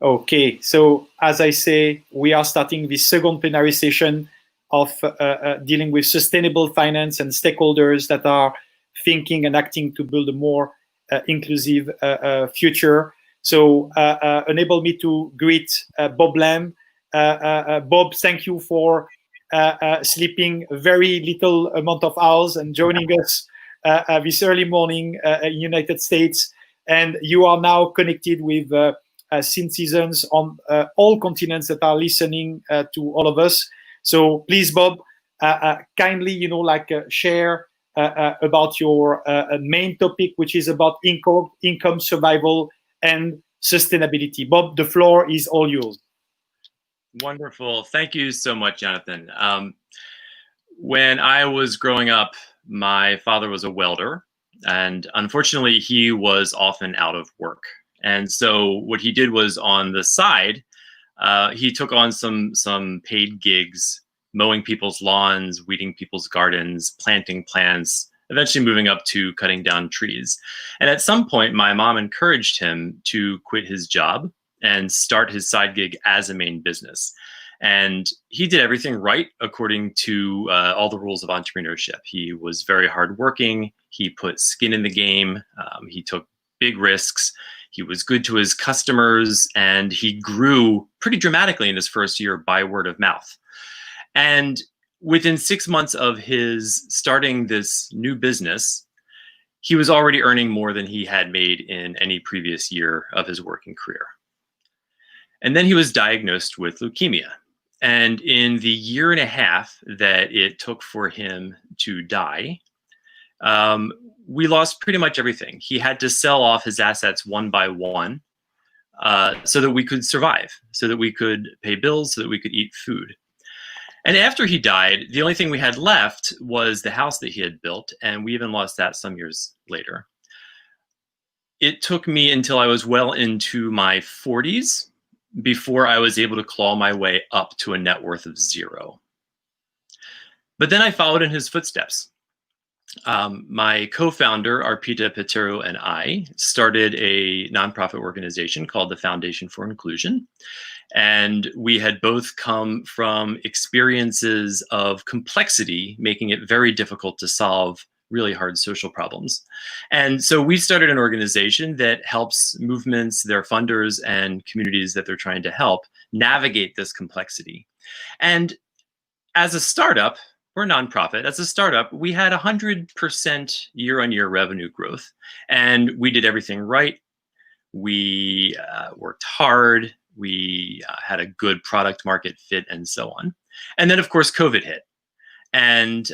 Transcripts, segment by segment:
Okay, so as I say, we are starting the second plenary session of dealing with sustainable finance and stakeholders that are thinking and acting to build a more inclusive future. So enable me to greet Bob Lamb. Bob, thank you for sleeping a very little amount of hours and joining us this early morning in United States. And you are now connected with citizens on all continents that are listening to all of us. So please, Bob, kindly, share about your main topic, which is about income survival and sustainability. Bob, the floor is all yours. Wonderful. Thank you so much, Jonathan. When I was growing up, my father was a welder, and unfortunately, he was often out of work. And so what he did was, on the side, he took on some paid gigs, mowing people's lawns, weeding people's gardens, planting plants, eventually moving up to cutting down trees. And at some point, my mom encouraged him to quit his job and start his side gig as a main business. And he did everything right according to all the rules of entrepreneurship. He was very hardworking. He put skin in the game. He took big risks. He was good to his customers, and he grew pretty dramatically in his first year by word of mouth. And within 6 months of his starting this new business, he was already earning more than he had made in any previous year of his working career. And then he was diagnosed with leukemia. And in the year and a half that it took for him to die, we lost pretty much everything. He had to sell off his assets one by one so that we could survive, so that we could pay bills, so that we could eat food. And after he died, the only thing we had left was the house that he had built, and we even lost that some years later. It took me until I was well into my 40s before I was able to claw my way up to a net worth of 0. But then I followed in his footsteps. My co-founder, Arpita Peteru, and I started a nonprofit organization called the Foundation for Inclusion. And we had both come from experiences of complexity, making it very difficult to solve really hard social problems. And so we started an organization that helps movements, their funders, and communities that they're trying to help navigate this complexity. And as a startup, we're a nonprofit. As a startup, we had 100% year-on-year revenue growth, and we did everything right. We worked hard. We had a good product market fit, and so on. And then, of course, COVID hit. And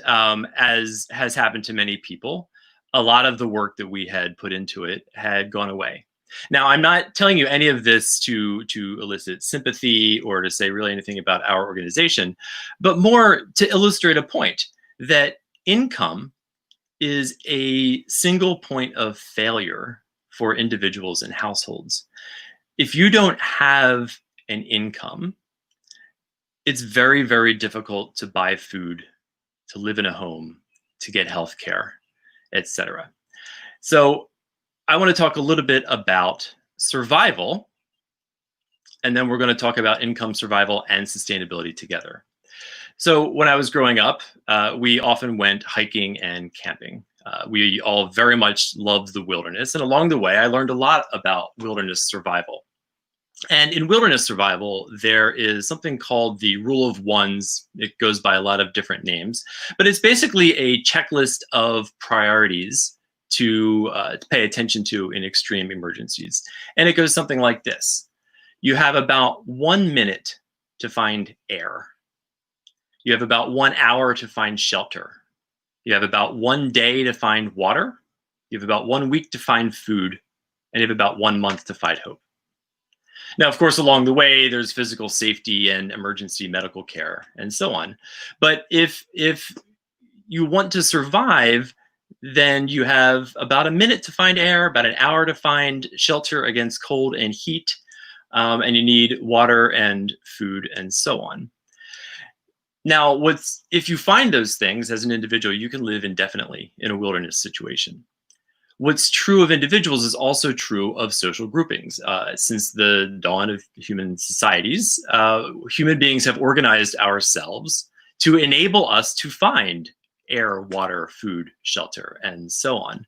as has happened to many people, a lot of the work that we had put into it had gone away. Now, I'm not telling you any of this to elicit sympathy or to say really anything about our organization, but more to illustrate a point that income is a single point of failure for individuals and households. If you don't have an income, it's very, very difficult to buy food, to live in a home, to get health care, etc. So I want to talk a little bit about survival, and then we're going to talk about income, survival, and sustainability together. So when I was growing up, we often went hiking and camping. We all very much loved the wilderness, and along the way, I learned a lot about wilderness survival. And in wilderness survival, there is something called the rule of ones. It goes by a lot of different names, but it's basically a checklist of priorities to pay attention to in extreme emergencies. And it goes something like this. You have about 1 minute to find air. You have about 1 hour to find shelter. You have about 1 day to find water. You have about 1 week to find food. And you have about 1 month to find hope. Now, of course, along the way, there's physical safety and emergency medical care and so on. But if you want to survive, then you have about a minute to find air, about an hour to find shelter against cold and heat, and you need water and food and so on. Now, if you find those things as an individual, you can live indefinitely in a wilderness situation. what's true of individuals is also true of social groupings. Since the dawn of human societies, human beings have organized ourselves to enable us to find air, water, food, shelter, and so on.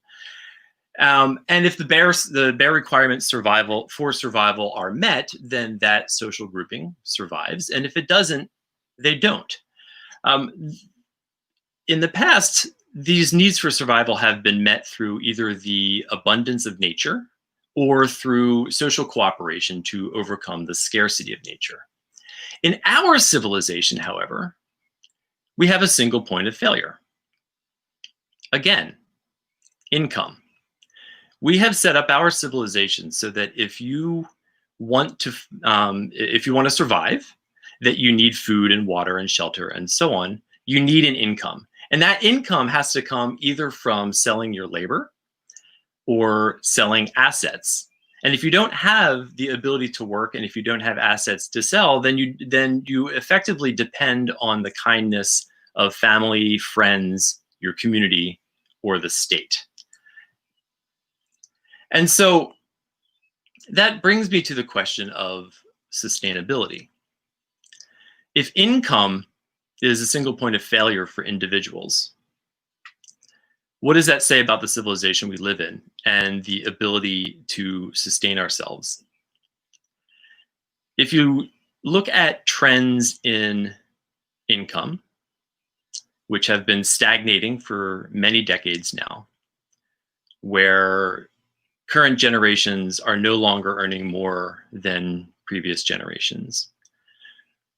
And if the bare requirements for survival are met, then that social grouping survives. And if it doesn't, they don't. In the past, these needs for survival have been met through either the abundance of nature or through social cooperation to overcome the scarcity of nature. In our civilization, however, we have a single point of failure. Again, income. We have set up our civilization so that if you want to survive, that you need food and water and shelter and so on, you need an income. And that income has to come either from selling your labor or selling assets. And if you don't have the ability to work and if you don't have assets to sell, then you effectively depend on the kindness of family, friends, your community, or the state. And so that brings me to the question of sustainability. If income is a single point of failure for individuals, what does that say about the civilization we live in and the ability to sustain ourselves? If you look at trends in income, which have been stagnating for many decades now, where current generations are no longer earning more than previous generations,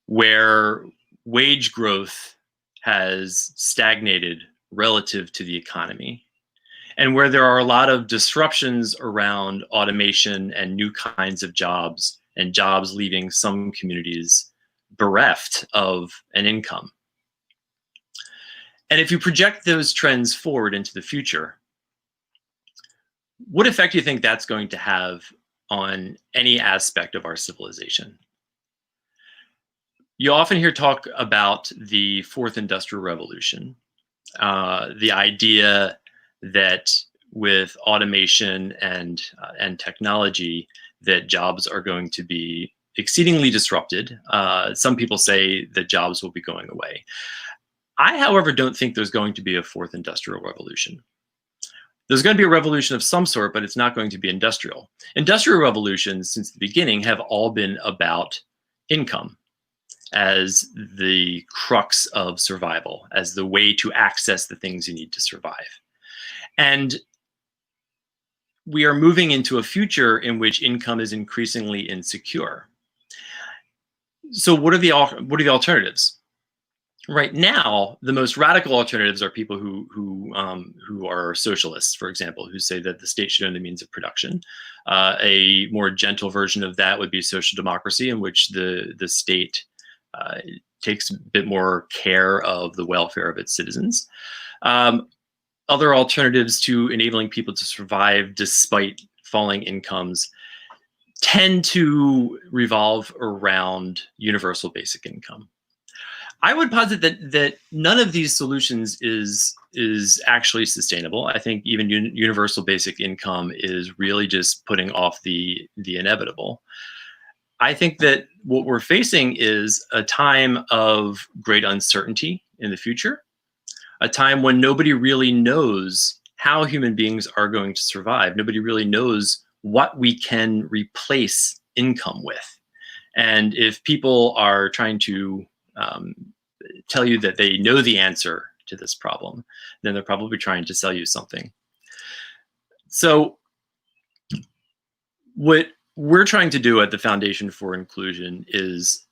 where wage growth has stagnated relative to the economy, and where there are a lot of disruptions around automation and new kinds of jobs, and jobs leaving some communities bereft of an income. And if you project those trends forward into the future, what effect do you think that's going to have on any aspect of our civilization? You often hear talk about the fourth industrial revolution, the idea that with automation and technology, that jobs are going to be exceedingly disrupted. Some people say that jobs will be going away. I, however, don't think there's going to be a fourth industrial revolution. There's going to be a revolution of some sort, but it's not going to be industrial. Industrial revolutions since the beginning have all been about income as the crux of survival, as the way to access the things you need to survive. And we are moving into a future in which income is increasingly insecure. So what are the alternatives? Right now, the most radical alternatives are people who are socialists, for example, who say that the state should own the means of production. A more gentle version of that would be social democracy, in which the state takes a bit more care of the welfare of its citizens. Other alternatives to enabling people to survive despite falling incomes tend to revolve around universal basic income. I would posit that none of these solutions is actually sustainable. I think even universal basic income is really just putting off the inevitable. I think that what we're facing is a time of great uncertainty in the future, a time when nobody really knows how human beings are going to survive. Nobody really knows what we can replace income with. And if people are trying to tell you that they know the answer to this problem, then they're probably trying to sell you something. So what we're trying to do at the Foundation for Inclusion is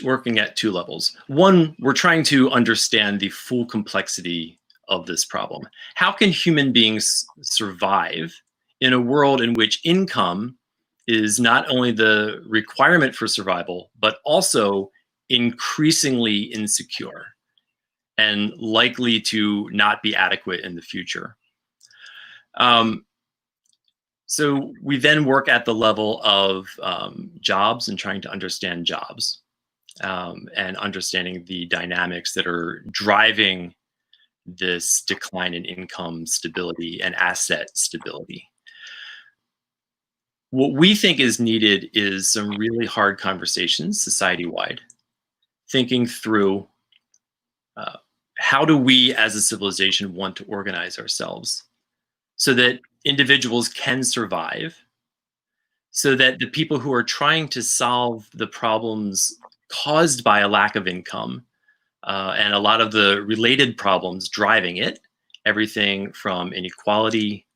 working at two levels. One, we're trying to understand the full complexity of this problem. How can human beings survive in a world in which income is not only the requirement for survival, but also increasingly insecure and likely to not be adequate in the future? So we then work at the level of jobs and trying to understand jobs and understanding the dynamics that are driving this decline in income stability and asset stability. What we think is needed is some really hard conversations society-wide, thinking through how do we as a civilization want to organize ourselves so that individuals can survive, so that the people who are trying to solve the problems caused by a lack of income and a lot of the related problems driving it, everything from inequality,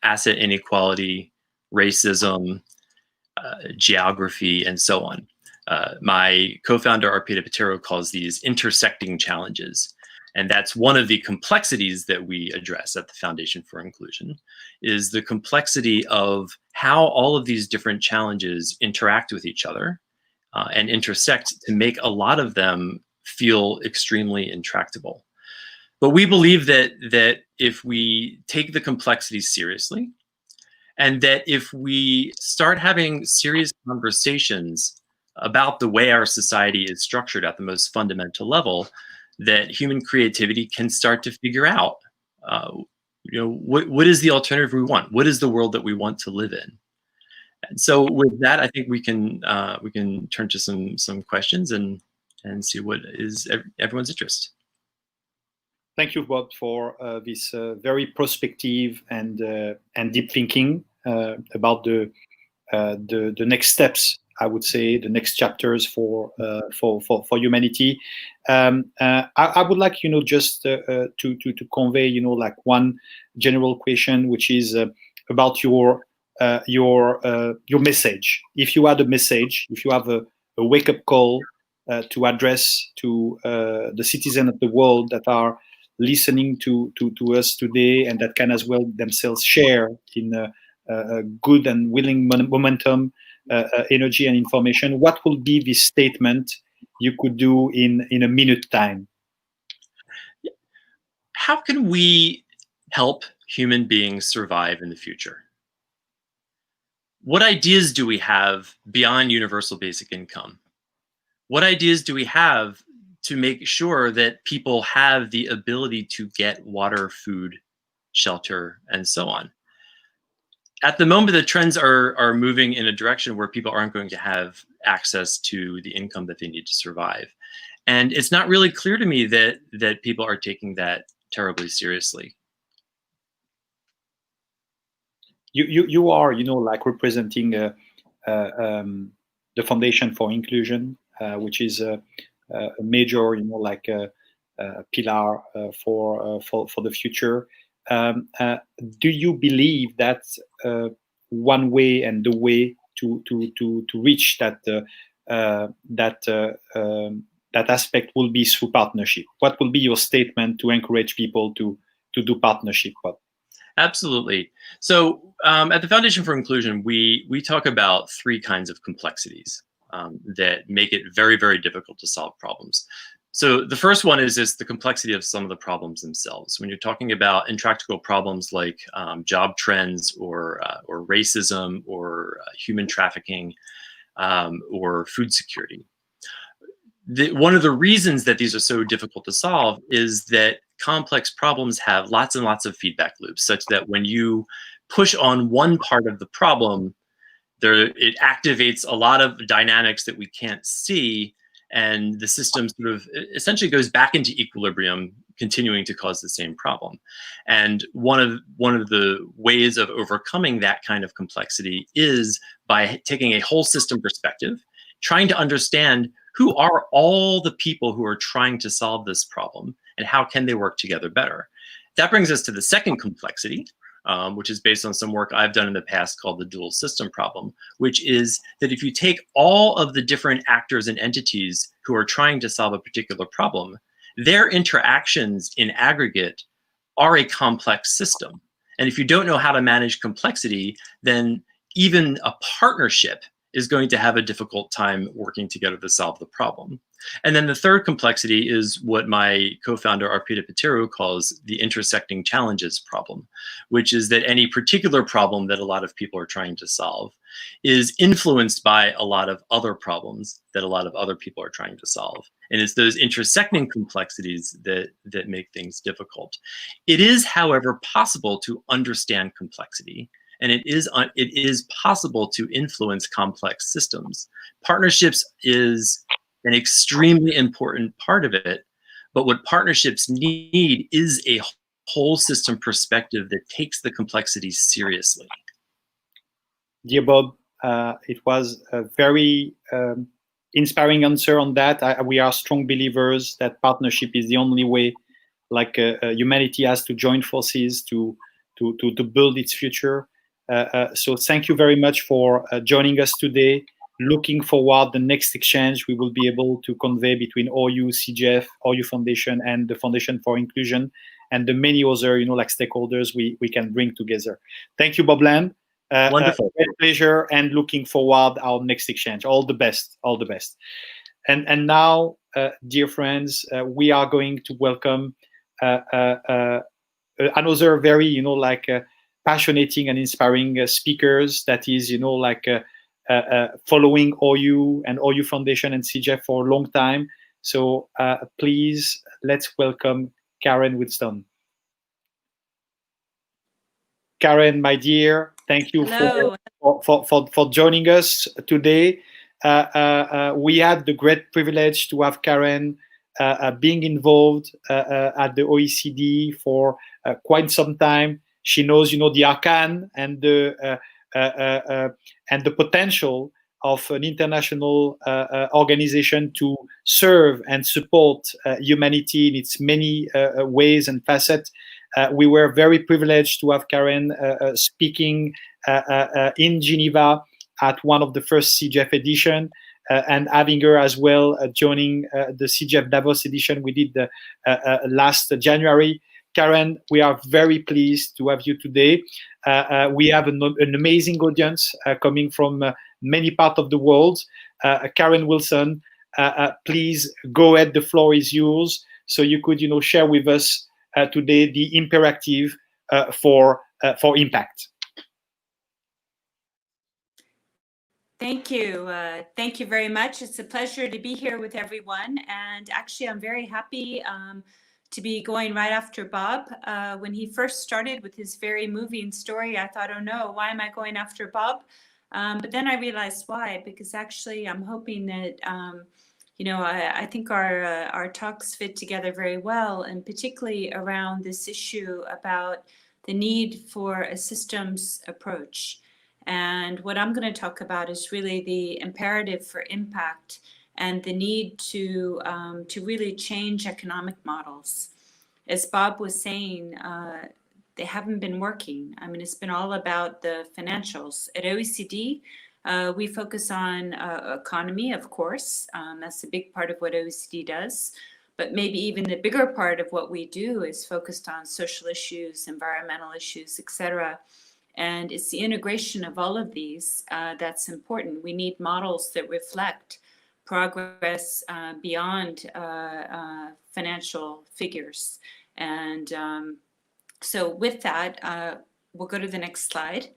asset inequality, racism, geography, and so on. My co-founder, Arpita Patero, calls these intersecting challenges. And that's one of the complexities that we address at the Foundation for Inclusion, is the complexity of how all of these different challenges interact with each other and intersect to make a lot of them feel extremely intractable. But we believe that if we take the complexities seriously, and that if we start having serious conversations about the way our society is structured at the most fundamental level, that human creativity can start to figure out, what is the alternative we want? What is the world that we want to live in? And so with that, I think we can turn to some questions and see what is everyone's interest. Thank you, Bob, for this very prospective and deep thinking about the next steps. I would say the next chapters for humanity. I would like just to convey like one general question, which is about your message. If you had a message, if you have a wake up call to address to the citizens of the world that are listening to us today, and that can as well themselves share in a good and willing momentum, energy and information, what will be the statement you could do in a minute time? How can we help human beings survive in the future? What ideas do we have beyond universal basic income? What ideas do we have to make sure that people have the ability to get water, food, shelter, and so on? At the moment, the trends are moving in a direction where people aren't going to have access to the income that they need to survive. And it's not really clear to me that people are taking that terribly seriously. You are, like representing the Foundation for Inclusion, which is a major, like a pillar for the future. Do you believe that one way and the way to reach that aspect will be through partnership? What will be your statement to encourage people to do partnership? Absolutely. So at the Foundation for Inclusion, we talk about three kinds of complexities that make it very, very difficult to solve problems. So the first one is just the complexity of some of the problems themselves. When you're talking about intractable problems like job trends or racism or human trafficking or food security. One of the reasons that these are so difficult to solve is that complex problems have lots and lots of feedback loops, such that when you push on one part of the problem, it activates a lot of dynamics that we can't see, and the system sort of essentially goes back into equilibrium, continuing to cause the same problem. And one of the ways of overcoming that kind of complexity is by taking a whole system perspective, trying to understand who are all the people who are trying to solve this problem and how can they work together better. That brings us to the second complexity, which is based on some work I've done in the past called the dual system problem, which is that if you take all of the different actors and entities who are trying to solve a particular problem, their interactions in aggregate are a complex system. And if you don't know how to manage complexity, then even a partnership is going to have a difficult time working together to solve the problem. And then the third complexity is what my co-founder Arpita Pateru calls the intersecting challenges problem, which is that any particular problem that a lot of people are trying to solve is influenced by a lot of other problems that a lot of other people are trying to solve. And it's those intersecting complexities that make things difficult. It is, however, possible to understand complexity, and it is possible to influence complex systems. Partnerships is an extremely important part of it, but what partnerships need is a whole system perspective that takes the complexities seriously. Dear Bob, it was a very inspiring answer on that. We are strong believers that partnership is the only way, like humanity has to join forces to build its future. So thank you very much for joining us today. Looking forward the next exchange we will be able to convey between Horyou, CGF, Horyou Foundation, and the Foundation for Inclusion, and the many other, like stakeholders we can bring together. Thank you, Bob Land. Wonderful. Great pleasure, and looking forward our next exchange. All the best, all the best. And now, dear friends, we are going to welcome another very, passionate and inspiring speakers that is, following Horyou and Horyou Foundation and CGF for a long time. So please, let's welcome Karen Winston. Karen, my dear, thank you for joining us today. We had the great privilege to have Karen being involved at the OECD for quite some time. She knows, the arcane and the potential of an international organization to serve and support humanity in its many ways and facets. We were very privileged to have Karen speaking in Geneva at one of the first CGF edition, and having her as well joining the CGF Davos edition we did last January. Karen, we are very pleased to have you today. We have an amazing audience coming from many parts of the world. Karen Wilson, please go ahead. The floor is yours. So you could, share with us today the imperative for impact. Thank you. Thank you very much. It's a pleasure to be here with everyone. And actually, I'm very happy to be going right after Bob. When he first started with his very moving story, I thought, oh no, why am I going after Bob? But then I realized why, because actually I'm hoping that, I think our talks fit together very well, and particularly around this issue about the need for a systems approach. And what I'm going to talk about is really the imperative for impact and the need to really change economic models. As Bob was saying, they haven't been working. I mean, it's been all about the financials. At OECD, we focus on economy, of course. That's a big part of what OECD does. But maybe even the bigger part of what we do is focused on social issues, environmental issues, etc. And it's the integration of all of these that's important. We need models that reflect progress beyond financial figures. And so with that, we'll go to the next slide.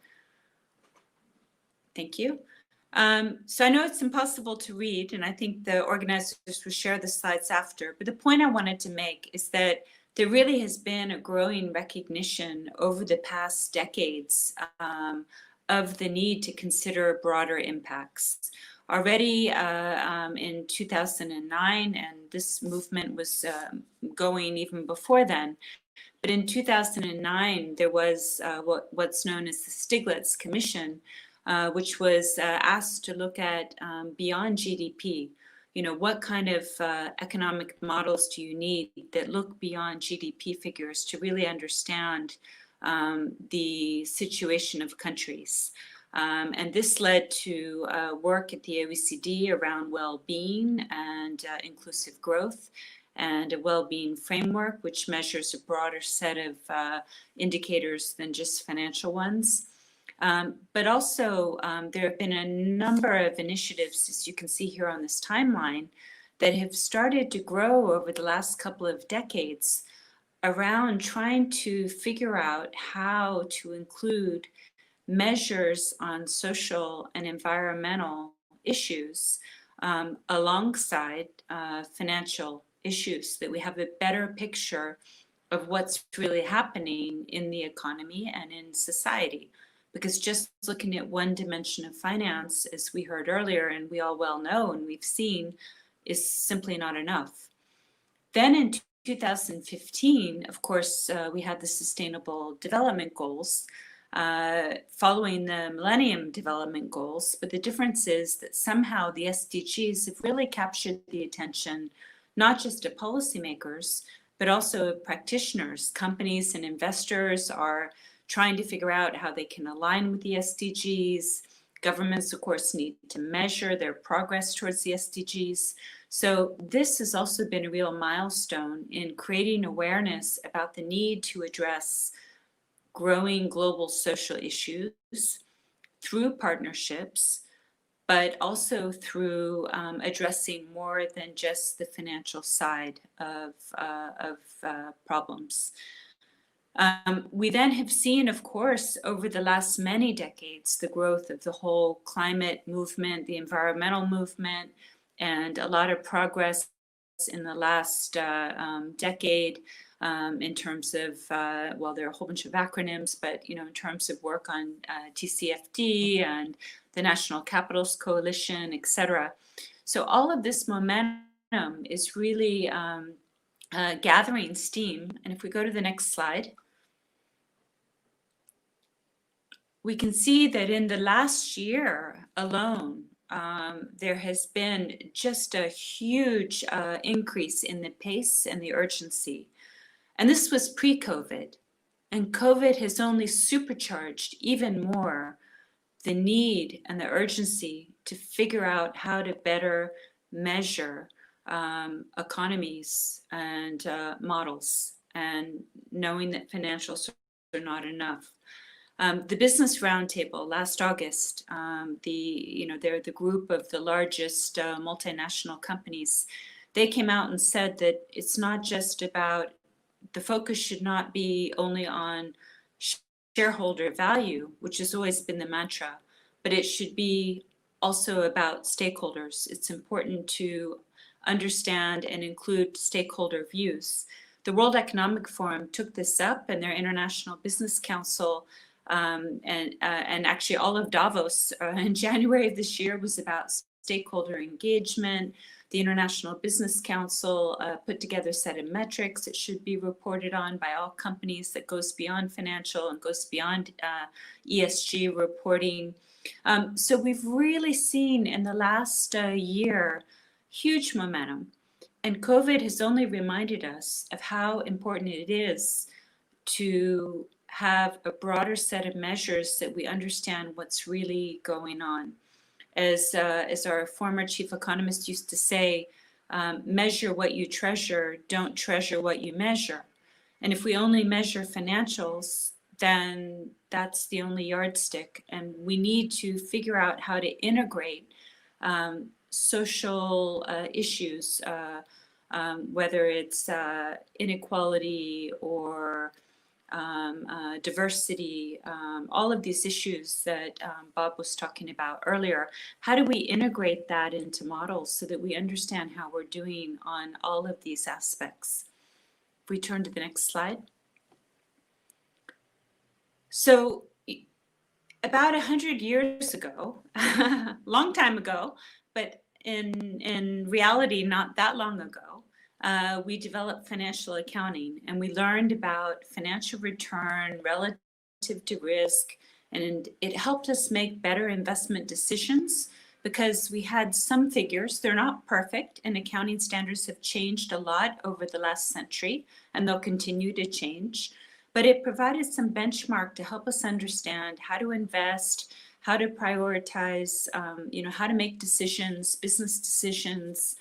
Thank you. So I know it's impossible to read, and I think the organizers will share the slides after, but the point I wanted to make is that there really has been a growing recognition over the past decades of the need to consider broader impacts. Already in 2009, and this movement was going even before then, but in 2009, there was what's known as the Stiglitz Commission, which was asked to look at beyond GDP. What kind of economic models do you need that look beyond GDP figures to really understand the situation of countries? And this led to work at the OECD around well-being and inclusive growth, and a well-being framework which measures a broader set of indicators than just financial ones. But also there have been a number of initiatives, as you can see here on this timeline, that have started to grow over the last couple of decades around trying to figure out how to include measures on social and environmental issues alongside financial issues, that we have a better picture of what's really happening in the economy and in society. Because just looking at one dimension of finance, as we heard earlier, and we all well know and we've seen, is simply not enough. Then in 2015, of course, we had the Sustainable Development Goals, following the Millennium Development Goals. But the difference is that somehow the SDGs have really captured the attention, not just of policymakers, but also of practitioners. Companies and investors are trying to figure out how they can align with the SDGs. Governments, of course, need to measure their progress towards the SDGs. So this has also been a real milestone in creating awareness about the need to address growing global social issues through partnerships, but also through addressing more than just the financial side of problems. We then have seen, of course, over the last many decades, the growth of the whole climate movement, the environmental movement, and a lot of progress in the last decade in terms of, well, there are a whole bunch of acronyms, but, you know, in terms of work on TCFD and the National Capitals Coalition, et cetera. So all of this momentum is really gathering steam. And if we go to the next slide, we can see that in the last year alone, there has been just a huge increase in the pace and the urgency. And this was pre-COVID. And COVID has only supercharged even more the need and the urgency to figure out how to better measure economies and models, and knowing that financials are not enough. The Business Roundtable last August, they're the group of the largest multinational companies. They came out and said that it's not just about, the focus should not be only on shareholder value, which has always been the mantra, but it should be also about stakeholders. It's important to understand and include stakeholder views. The World Economic Forum took this up, and their International Business Council and actually all of Davos in January of this year was about stakeholder engagement. The International Business Council put together a set of metrics that should be reported on by all companies that goes beyond financial and goes beyond ESG reporting. So we've really seen in the last year huge momentum. And COVID has only reminded us of how important it is to have a broader set of measures that we understand what's really going on. As our former chief economist used to say, measure what you treasure, don't treasure what you measure. And if we only measure financials, then that's the only yardstick. And we need to figure out how to integrate social issues, whether it's inequality or diversity, all of these issues that Bob was talking about earlier. How do we integrate that into models so that we understand how we're doing on all of these aspects? If we turn to the next slide. So about 100 years ago, long time ago, but in reality, not that long ago, we developed financial accounting, and we learned about financial return relative to risk, and it helped us make better investment decisions because we had some figures. They're not perfect, and accounting standards have changed a lot over the last century, and they'll continue to change. But it provided some benchmark to help us understand how to invest, how to prioritize, how to make decisions, business decisions,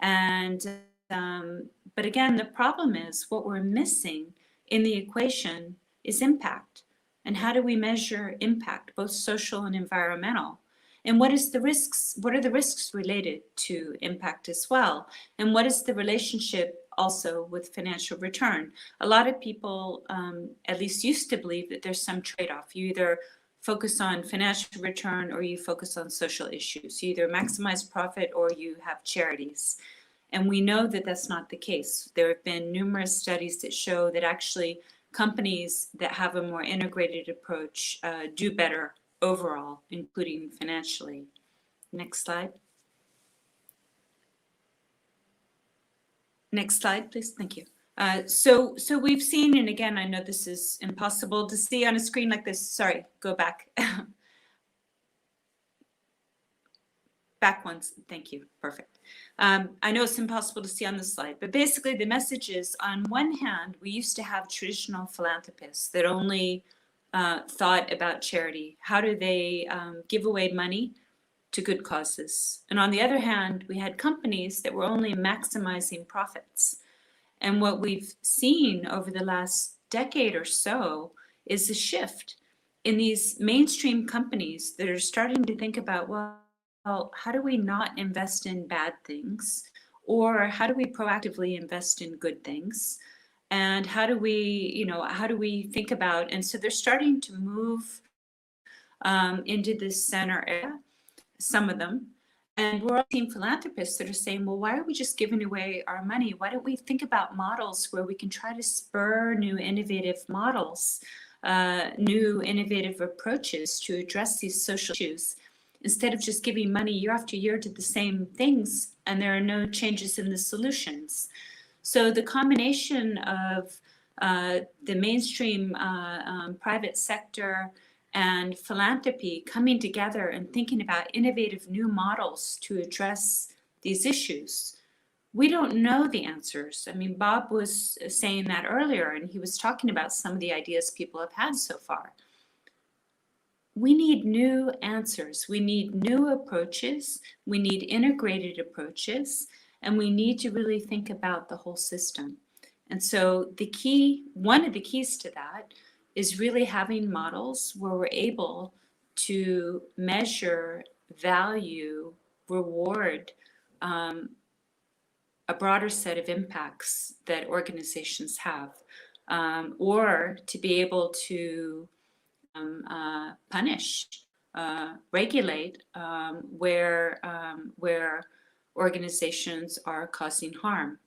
and but again, the problem is what we're missing in the equation is impact. And how do we measure impact, both social and environmental? And what are the risks related to impact as well? And what is the relationship also with financial return? A lot of people at least used to believe that there's some trade-off. You either focus on financial return or you focus on social issues. You either maximize profit or you have charities. And we know that that's not the case. There have been numerous studies that show that actually companies that have a more integrated approach do better overall, including financially. Next slide. Next slide, please. Thank you. So we've seen, and again, I know this is impossible to see on a screen like this. Sorry, go back. Back once. Thank you. Perfect. I know it's impossible to see on the slide, but basically the message is, on one hand, we used to have traditional philanthropists that only thought about charity. How do they give away money to good causes? And on the other hand, we had companies that were only maximizing profits. And what we've seen over the last decade or so is a shift in these mainstream companies that are starting to think about, well, how do we not invest in bad things? Or how do we proactively invest in good things? And how do we think about, and so they're starting to move into this center area, some of them. And we're all seeing philanthropists that are saying, well, why are we just giving away our money? Why don't we think about models where we can try to spur new innovative models, new innovative approaches to address these social issues, instead of just giving money year after year to the same things and there are no changes in the solutions. So the combination of the mainstream private sector and philanthropy coming together and thinking about innovative new models to address these issues. We don't know the answers. I mean, Bob was saying that earlier, and he was talking about some of the ideas people have had so far. We need new answers. We need new approaches. We need integrated approaches, and we need to really think about the whole system. And so one of the keys to that is really having models where we're able to measure, value, reward a broader set of impacts that organizations have, or to be able to punish, regulate where organizations are causing harm.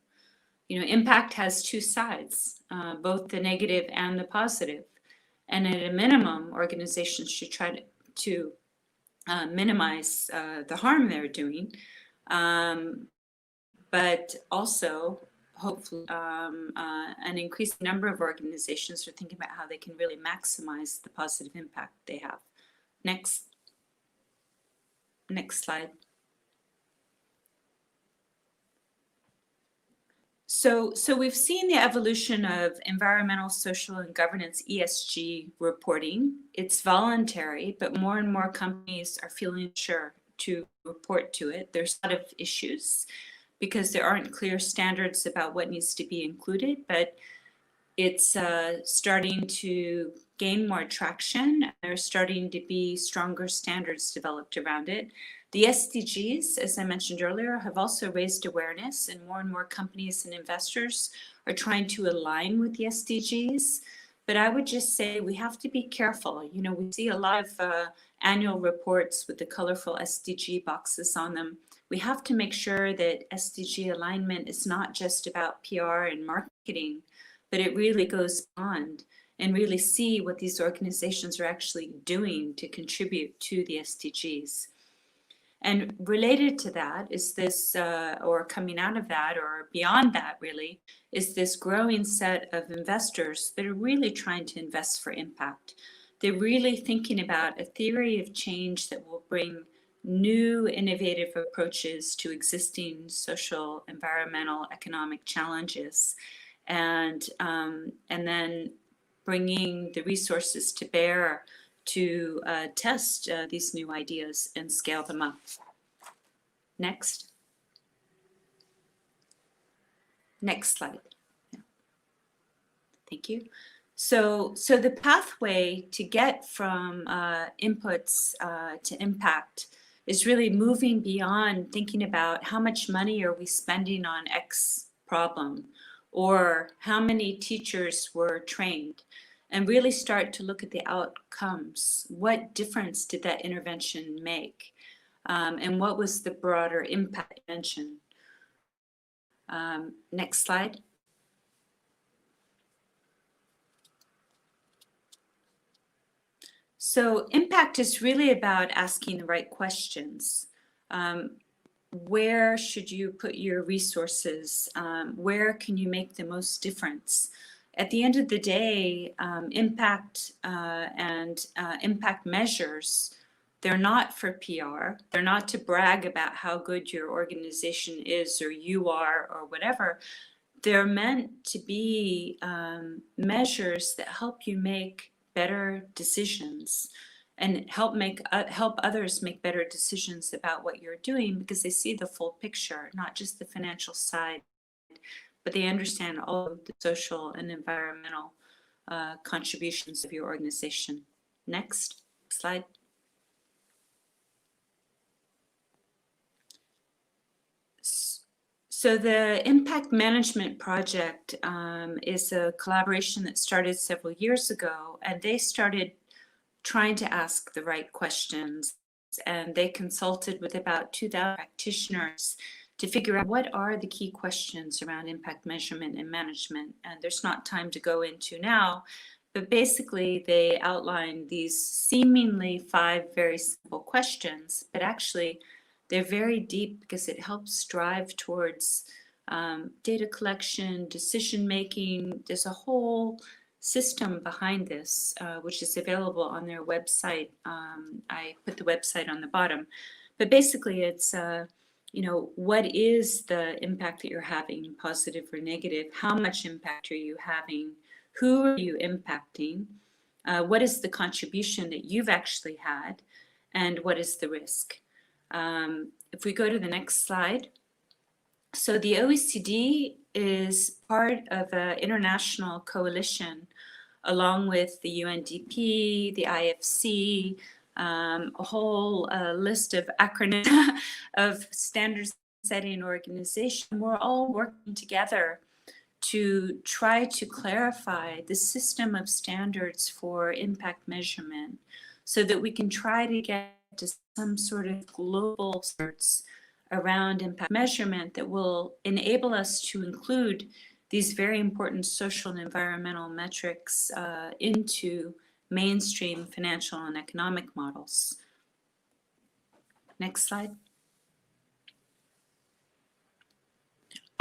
Impact has two sides, both the negative and the positive. And at a minimum, organizations should try to minimize the harm they're doing, but also hopefully an increasing number of organizations are thinking about how they can really maximize the positive impact they have. Next slide. So we've seen the evolution of environmental, social, and governance ESG reporting. It's voluntary, but more and more companies are feeling sure to report to it. There's a lot of issues because there aren't clear standards about what needs to be included, but it's starting to gain more traction. There's starting to be stronger standards developed around it. The SDGs, as I mentioned earlier, have also raised awareness, and more companies and investors are trying to align with the SDGs. But I would just say we have to be careful. We see a lot of annual reports with the colorful SDG boxes on them. We have to make sure that SDG alignment is not just about PR and marketing, but it really goes beyond, and really see what these organizations are actually doing to contribute to the SDGs. And related to that is this, or coming out of that, or beyond that really, is this growing set of investors that are really trying to invest for impact. They're really thinking about a theory of change that will bring new innovative approaches to existing social, environmental, economic challenges, and then bringing the resources to bear to test these new ideas and scale them up. Next slide. Yeah. Thank you. So the pathway to get from inputs to impact is really moving beyond thinking about how much money are we spending on X problem, or how many teachers were trained, and really start to look at the outcomes. What difference did that intervention make? And what was the broader impact intervention? Next slide. So impact is really about asking the right questions. Where should you put your resources? Where can you make the most difference? At the end of the day, impact and impact measures, they're not for PR. They're not to brag about how good your organization is or you are or whatever. They're meant to be measures that help you make better decisions and help others make better decisions about what you're doing, because they see the full picture, not just the financial side, but they understand all of the social and environmental contributions of your organization. Next slide. So the Impact Management Project is a collaboration that started several years ago, and they started trying to ask the right questions, and they consulted with about 2,000 practitioners to figure out what are the key questions around impact measurement and management. And there's not time to go into now, but basically they outlined these seemingly 5 very simple questions, but actually they're very deep because it helps drive towards data collection, decision making. There's a whole system behind this, which is available on their website. I put the website on the bottom, but basically it's, what is the impact that you're having, positive or negative? How much impact are you having? Who are you impacting? What is the contribution that you've actually had? And what is the risk? If we go to the next slide. So the OECD is part of an international coalition along with the UNDP, the IFC, a whole list of acronyms of standards setting organizations. We're all working together to try to clarify the system of standards for impact measurement so that we can try to get to some sort of global standards around impact measurement that will enable us to include these very important social and environmental metrics into mainstream financial and economic models. Next slide.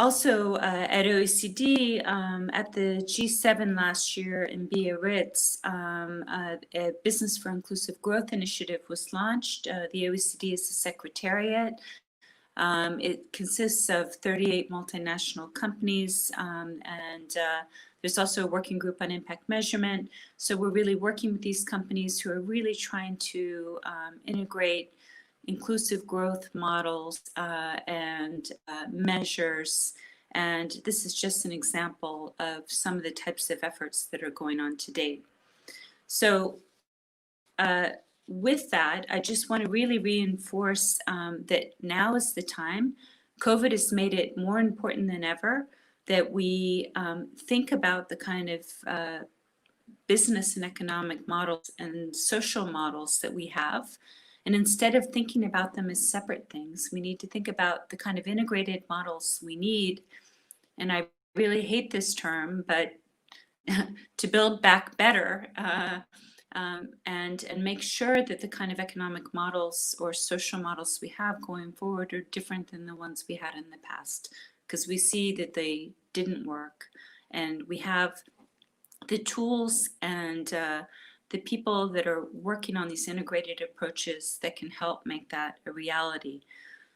Also at OECD, at the G7 last year in Biarritz, a Business for Inclusive Growth initiative was launched. The OECD is the secretariat. It consists of 38 multinational companies, and there's also a working group on impact measurement. So we're really working with these companies who are really trying to integrate inclusive growth models and measures. And this is just an example of some of the types of efforts that are going on to date. So with that, I just want to really reinforce that now is the time. COVID has made it more important than ever that we think about the kind of business and economic models and social models that we have. And instead of thinking about them as separate things, we need to think about the kind of integrated models we need. And I really hate this term, but to build back better and make sure that the kind of economic models or social models we have going forward are different than the ones we had in the past, because we see that they didn't work. And we have the tools and the people that are working on these integrated approaches that can help make that a reality.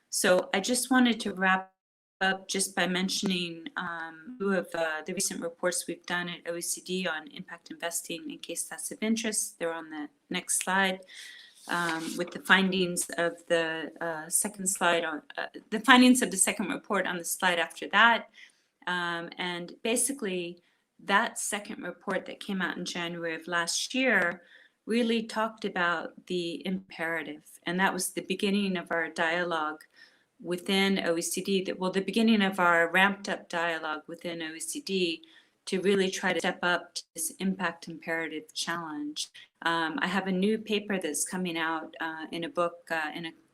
So I just wanted to wrap up just by mentioning two of the recent reports we've done at OECD on impact investing, in case that's of interest. They're on the next slide with the findings of the second slide, on the findings of the second report on the slide after that. And basically, that second report that came out in January of last year really talked about the imperative. And that was the beginning of our dialogue within OECD, the beginning of our ramped up dialogue within OECD to really try to step up to this impact imperative challenge. I have a new paper that's coming out in a book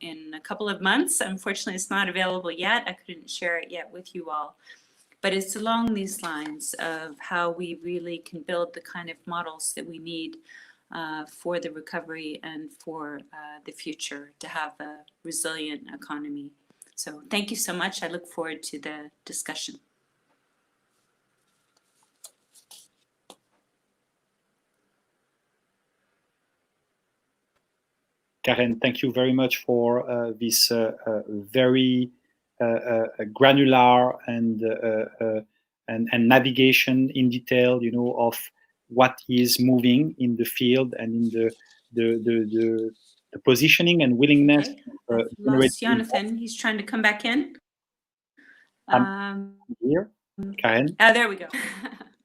in a couple of months. Unfortunately, it's not available yet. I couldn't share it yet with you all. But it's along these lines of how we really can build the kind of models that we need for the recovery and for the future to have a resilient economy. So thank you so much. I look forward to the discussion. Karen, thank you very much for this very granular and navigation in detail, of what is moving in the field and in the positioning and willingness. Okay. Lost Jonathan. He's trying to come back in. Here, Karen. There we go.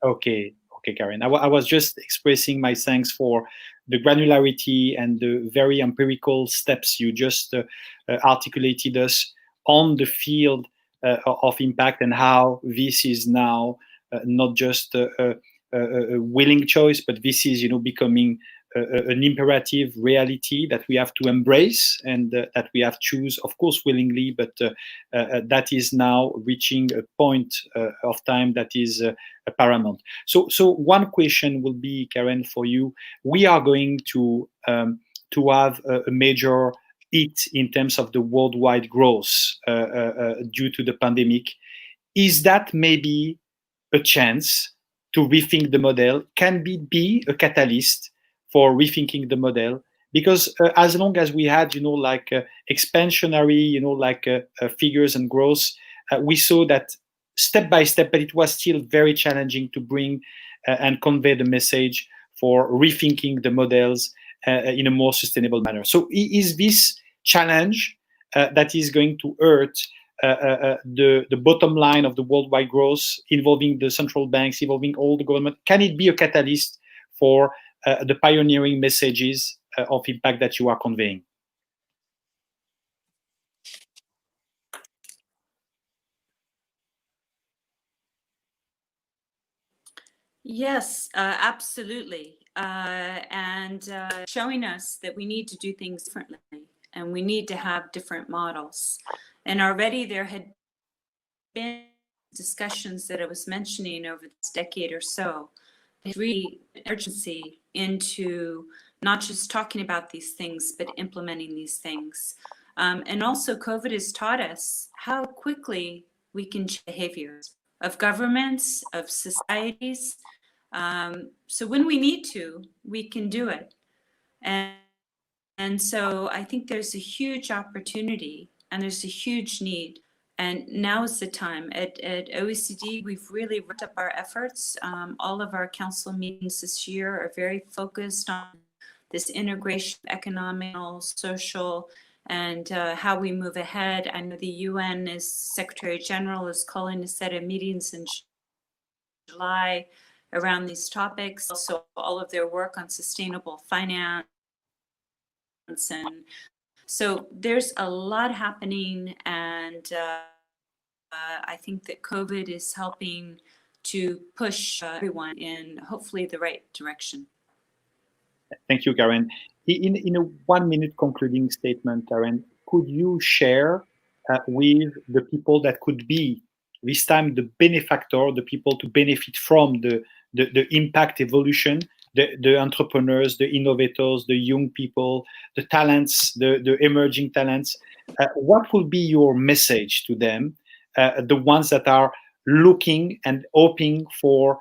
Okay, Karen. I was just expressing my thanks for the granularity and the very empirical steps you just articulated us on the field of impact, and how this is now not just a willing choice, but this is becoming an imperative reality that we have to embrace, and that we have to choose, of course, willingly, but that is now reaching a point of time that is paramount. So one question will be, Karen, for you. We are going to have a major hit in terms of the worldwide growth due to the pandemic. Is that maybe a chance to rethink the model? Can be a catalyst for rethinking the model? Because as long as we had, expansionary, figures and growth, we saw that step by step, but it was still very challenging to bring and convey the message for rethinking the models in a more sustainable manner. So is this challenge that is going to hurt the bottom line of the worldwide growth, involving the central banks, involving all the government, can it be a catalyst for the pioneering messages of impact that you are conveying? Yes, absolutely. And showing us that we need to do things differently, and we need to have different models. And already there had been discussions that I was mentioning over this decade or so, really urgency into not just talking about these things, but implementing these things. And also COVID has taught us how quickly we can change behaviors of governments, of societies. So when we need to, we can do it. And so I think there's a huge opportunity and there's a huge need. And now is the time. At OECD, we've really ramped up our efforts. All of our council meetings this year are very focused on this integration of economic, social, and how we move ahead. I know the UN Secretary General is calling a set of meetings in July around these topics. Also, all of their work on sustainable finance. And so there's a lot happening, and I think that COVID is helping to push everyone in hopefully the right direction. Thank you, Karen. In a 1 minute concluding statement, Karen, could you share with the people that could be this time the benefactor, the people to benefit from the impact evolution, the entrepreneurs, the innovators, the young people, the talents, the emerging talents? What will be your message to them, the ones that are looking and hoping for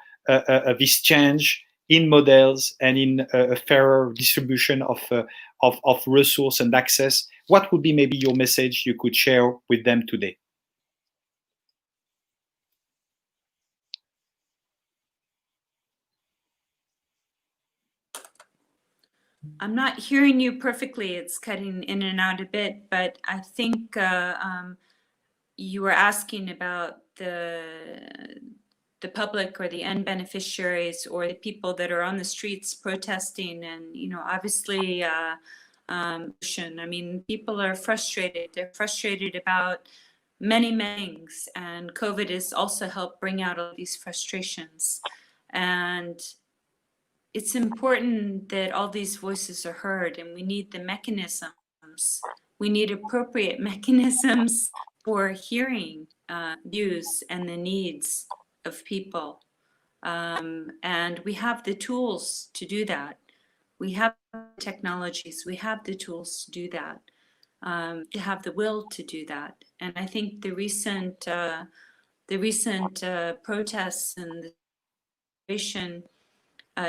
this change in models and in a fairer distribution of resource and access? What would be maybe your message you could share with them today? I'm not hearing you perfectly. It's cutting in and out a bit, but I think you were asking about the the public or the end beneficiaries or the people that are on the streets protesting. And, you know, obviously, I mean, people are frustrated. They're frustrated about many things, and COVID has also helped bring out all these frustrations. And it's important that all these voices are heard, and we need the mechanisms. We need appropriate mechanisms for hearing views and the needs of people. And we have the tools to do that. We have technologies, we have the tools to do that, to have the will to do that. And I think the recent protests and the situation,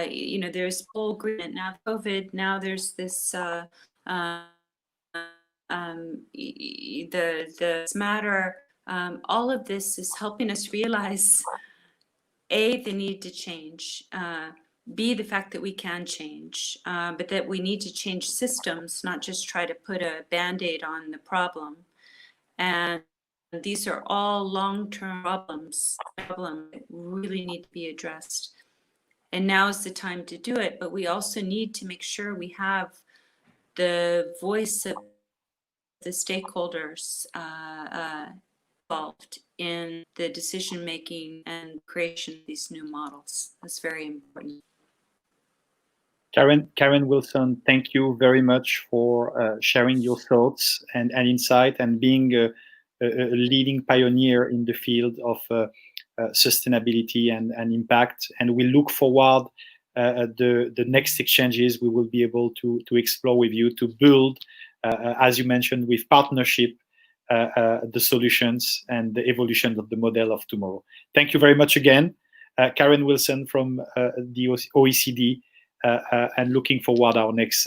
you know, there's full agreement now. COVID, now there's this the matter. All of this is helping us realize A, the need to change. B, the fact that we can change, but that we need to change systems, not just try to put a Band-Aid on the problem. And these are all long-term problems that really need to be addressed. And now is the time to do it, but we also need to make sure we have the voice of the stakeholders involved in the decision-making and creation of these new models. That's very important. Karen Wilson, thank you very much for sharing your thoughts and insight, and being a leading pioneer in the field of sustainability and impact. And we look forward the next exchanges we will be able to explore with you to build, as you mentioned, with partnership, the solutions and the evolution of the model of tomorrow. Thank you very much again, Karen Wilson from the OECD. And looking forward our next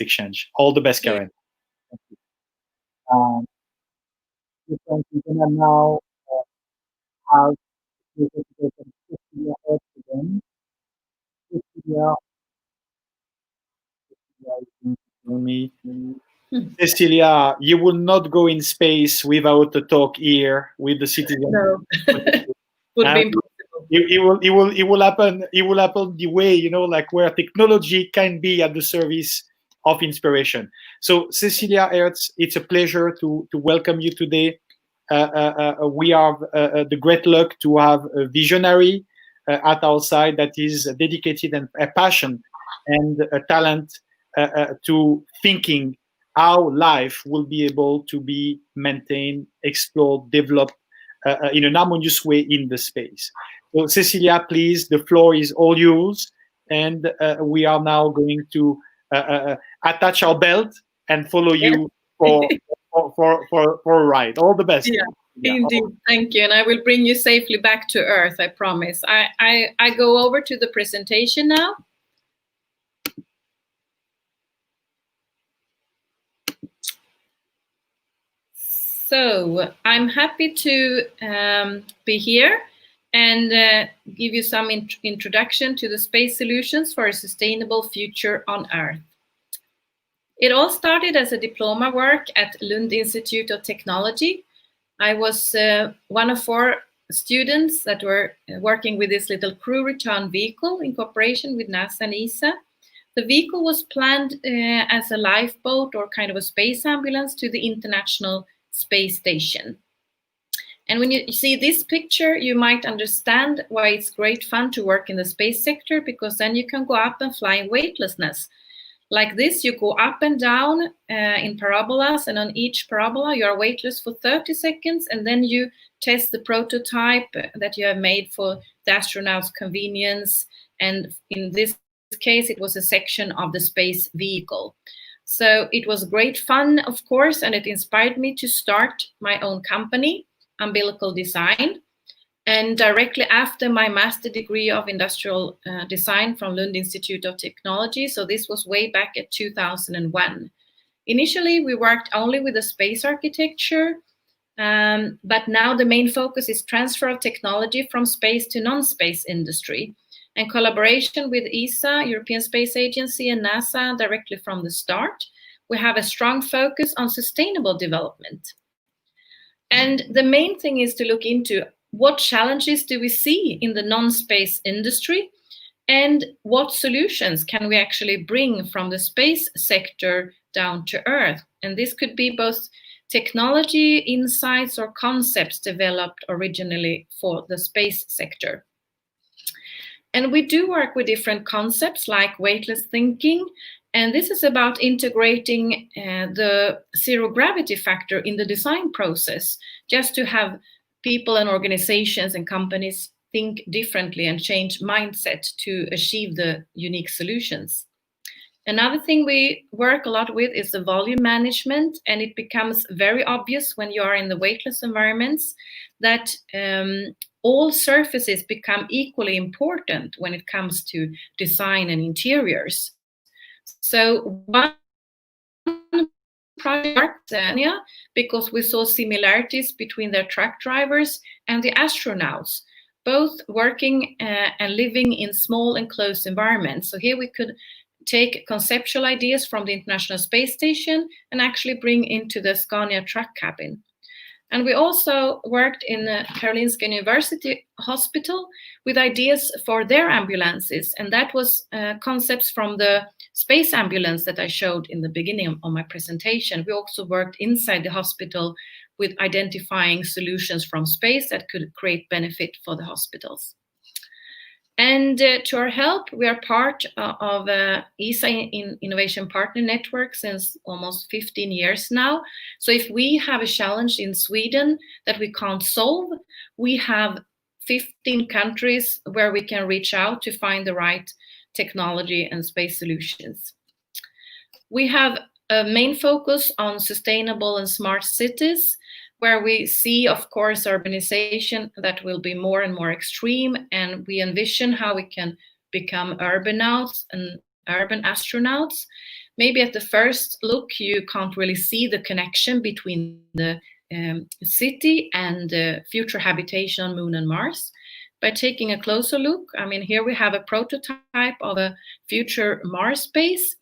exchange. All the best, Karen. Thank you. We're gonna now have Cecilia again. Cecilia, you will not go in space without a talk here with the citizens. No, would be impossible. It will happen the way, you know, like where technology can be at the service of inspiration. So Cecilia Hertz, it's a pleasure to welcome you today. We have the great luck to have a visionary at our side that is dedicated and a passion and a talent to thinking how life will be able to be maintained, explored, developed in an harmonious way in the space. So Cecilia, please, the floor is all yours, and we are now going to attach our belt and follow you for a ride. All the best. Yeah, indeed. Thank you, and I will bring you safely back to Earth. I promise. I go over to the presentation now. So I'm happy to be here and give you some introduction to the space solutions for a sustainable future on Earth. It all started as a diploma work at Lund Institute of Technology. I was one of 4 students that were working with this little crew return vehicle in cooperation with NASA and ESA. The vehicle was planned as a lifeboat or kind of a space ambulance to the International Space Station. And when you see this picture, you might understand why it's great fun to work in the space sector, because then you can go up and fly in weightlessness. Like this, you go up and down in parabolas, and on each parabola you are weightless for 30 seconds, and then you test the prototype that you have made for the astronauts' convenience. And in this case, it was a section of the space vehicle. So it was great fun, of course, and it inspired me to start my own company, Umbilical Design. And directly after my master degree of industrial design from Lund Institute of Technology, so this was way back at 2001. Initially, we worked only with the space architecture, but now the main focus is transfer of technology from space to non-space industry, and collaboration with ESA, European Space Agency, and NASA directly from the start. We have a strong focus on sustainable development. And the main thing is to look into what challenges do we see in the non-space industry? And what solutions can we actually bring from the space sector down to Earth? And this could be both technology, insights, or concepts developed originally for the space sector. And we do work with different concepts like weightless thinking. And this is about integrating the zero gravity factor in the design process, just to have people and organizations and companies think differently and change mindset to achieve the unique solutions. Another thing we work a lot with is the volume management, and it becomes very obvious when you are in the weightless environments that all surfaces become equally important when it comes to design and interiors. So one project, because we saw similarities between their truck drivers and the astronauts, both working and living in small enclosed environments. So here we could take conceptual ideas from the International Space Station and actually bring into the Scania truck cabin. And we also worked in the Karolinska University Hospital with ideas for their ambulances. And that was concepts from the space ambulance that I showed in the beginning of my presentation. We also worked inside the hospital with identifying solutions from space that could create benefit for the hospitals. And to our help, we are part of ESA Innovation Partner Network since almost 15 years now. So if we have a challenge in Sweden that we can't solve, we have 15 countries where we can reach out to find the right technology and space solutions. We have a main focus on sustainable and smart cities, where we see, of course, urbanization that will be more and more extreme, and we envision how we can become urbanites and urban astronauts. Maybe at the first look, you can't really see the connection between the city and the future habitation on Moon and Mars. By taking a closer look, I mean, here we have a prototype of a future Mars base,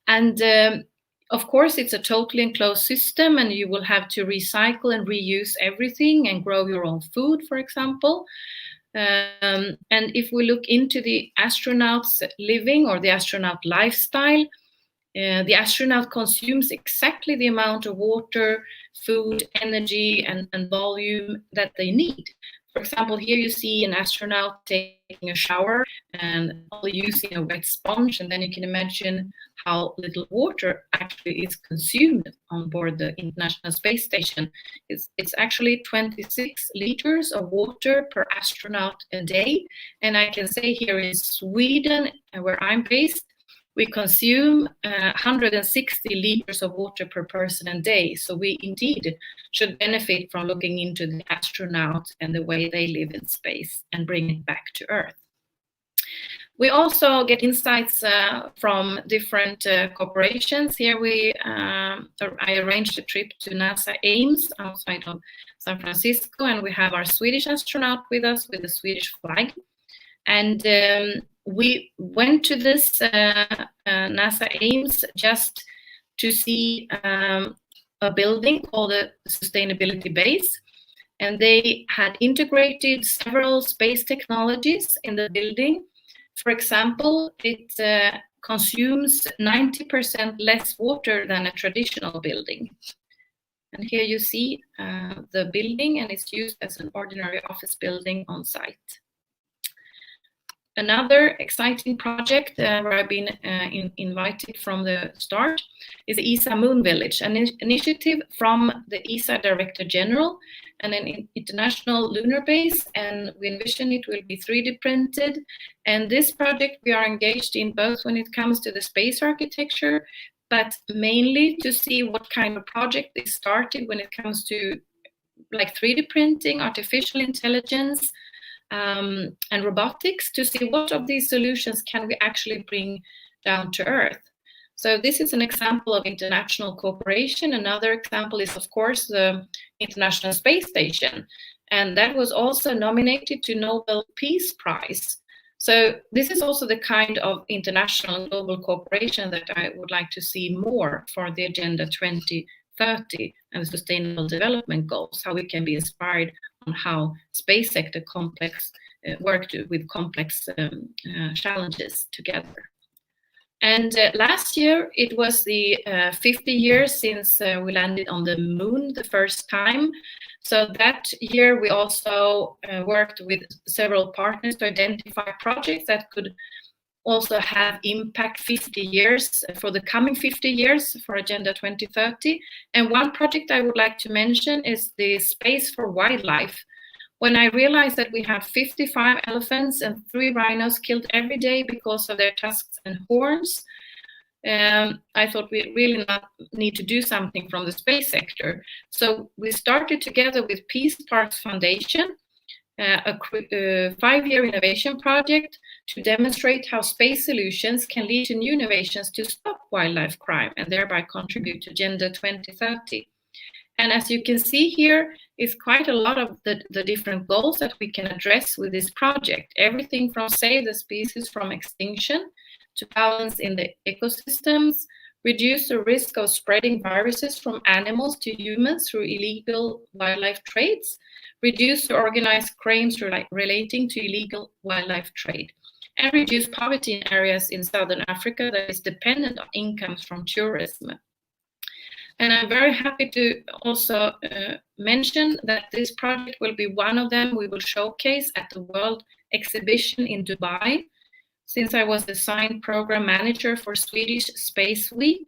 and of course, it's a totally enclosed system, and you will have to recycle and reuse everything and grow your own food, for example. And if we look into the astronauts living or the astronaut lifestyle, the astronaut consumes exactly the amount of water, food, energy, and volume that they need. For example, here you see an astronaut taking a shower and only using a wet sponge, and then you can imagine how little water actually is consumed on board the International Space Station. It's actually 26 liters of water per astronaut a day. And I can say here in Sweden, where I'm based, we consume 160 liters of water per person a day. So we indeed should benefit from looking into the astronauts and the way they live in space and bring it back to Earth. We also get insights from different corporations. Here I arranged a trip to NASA Ames outside of San Francisco, and we have our Swedish astronaut with us with the Swedish flag. And we went to this NASA Ames just to see a building called the Sustainability Base. And they had integrated several space technologies in the building. For example, it consumes 90% less water than a traditional building. And here you see the building, and it's used as an ordinary office building on site. Another exciting project where I've been invited from the start is the ESA Moon Village, an initiative from the ESA Director General and an international lunar base, and we envision it will be 3D printed. And this project we are engaged in both when it comes to the space architecture, but mainly to see what kind of project is started when it comes to like 3D printing, artificial intelligence, and robotics, to see what of these solutions can we actually bring down to Earth. So this is an example of international cooperation. Another example is, of course, the International Space Station, and that was also nominated to Nobel Peace Prize. So this is also the kind of international and global cooperation that I would like to see more for the Agenda 2030 and the Sustainable Development Goals, how we can be inspired on how space sector worked with complex challenges together. And last year, it was the 50 years since we landed on the moon the first time. So that year, we also worked with several partners to identify projects that could also have impact 50 years for the coming 50 years for Agenda 2030. And one project I would like to mention is the Space for Wildlife. When I realized that we have 55 elephants and 3 rhinos killed every day because of their tusks and horns, I thought we really need to do something from the space sector. So we started together with Peace Parks Foundation, a 5-year innovation project to demonstrate how space solutions can lead to new innovations to stop wildlife crime and thereby contribute to Agenda 2030. And as you can see here, is quite a lot of the different goals that we can address with this project. Everything from save the species from extinction, to balance in the ecosystems, reduce the risk of spreading viruses from animals to humans through illegal wildlife trades, reduce the organized crimes relating to illegal wildlife trade, and reduce poverty in areas in Southern Africa that is dependent on incomes from tourism. And I'm very happy to also mention that this project will be one of them we will showcase at the World Exhibition in Dubai. Since I was assigned program manager for Swedish Space Week,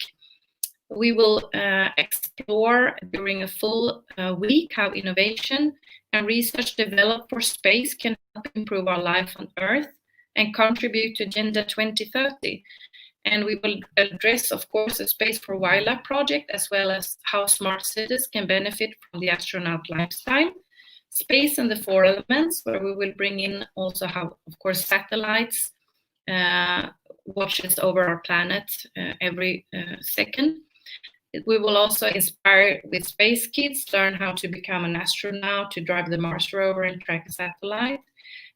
we will explore during a full week how innovation and research developed for space can help improve our life on Earth and contribute to Agenda 2030. And we will address, of course, the Space for Wildlife project, as well as how smart cities can benefit from the astronaut lifestyle, space and the 4 elements, where we will bring in also how, of course, satellites watches over our planet every second. We will also inspire with space kids, learn how to become an astronaut, to drive the Mars rover and track a satellite,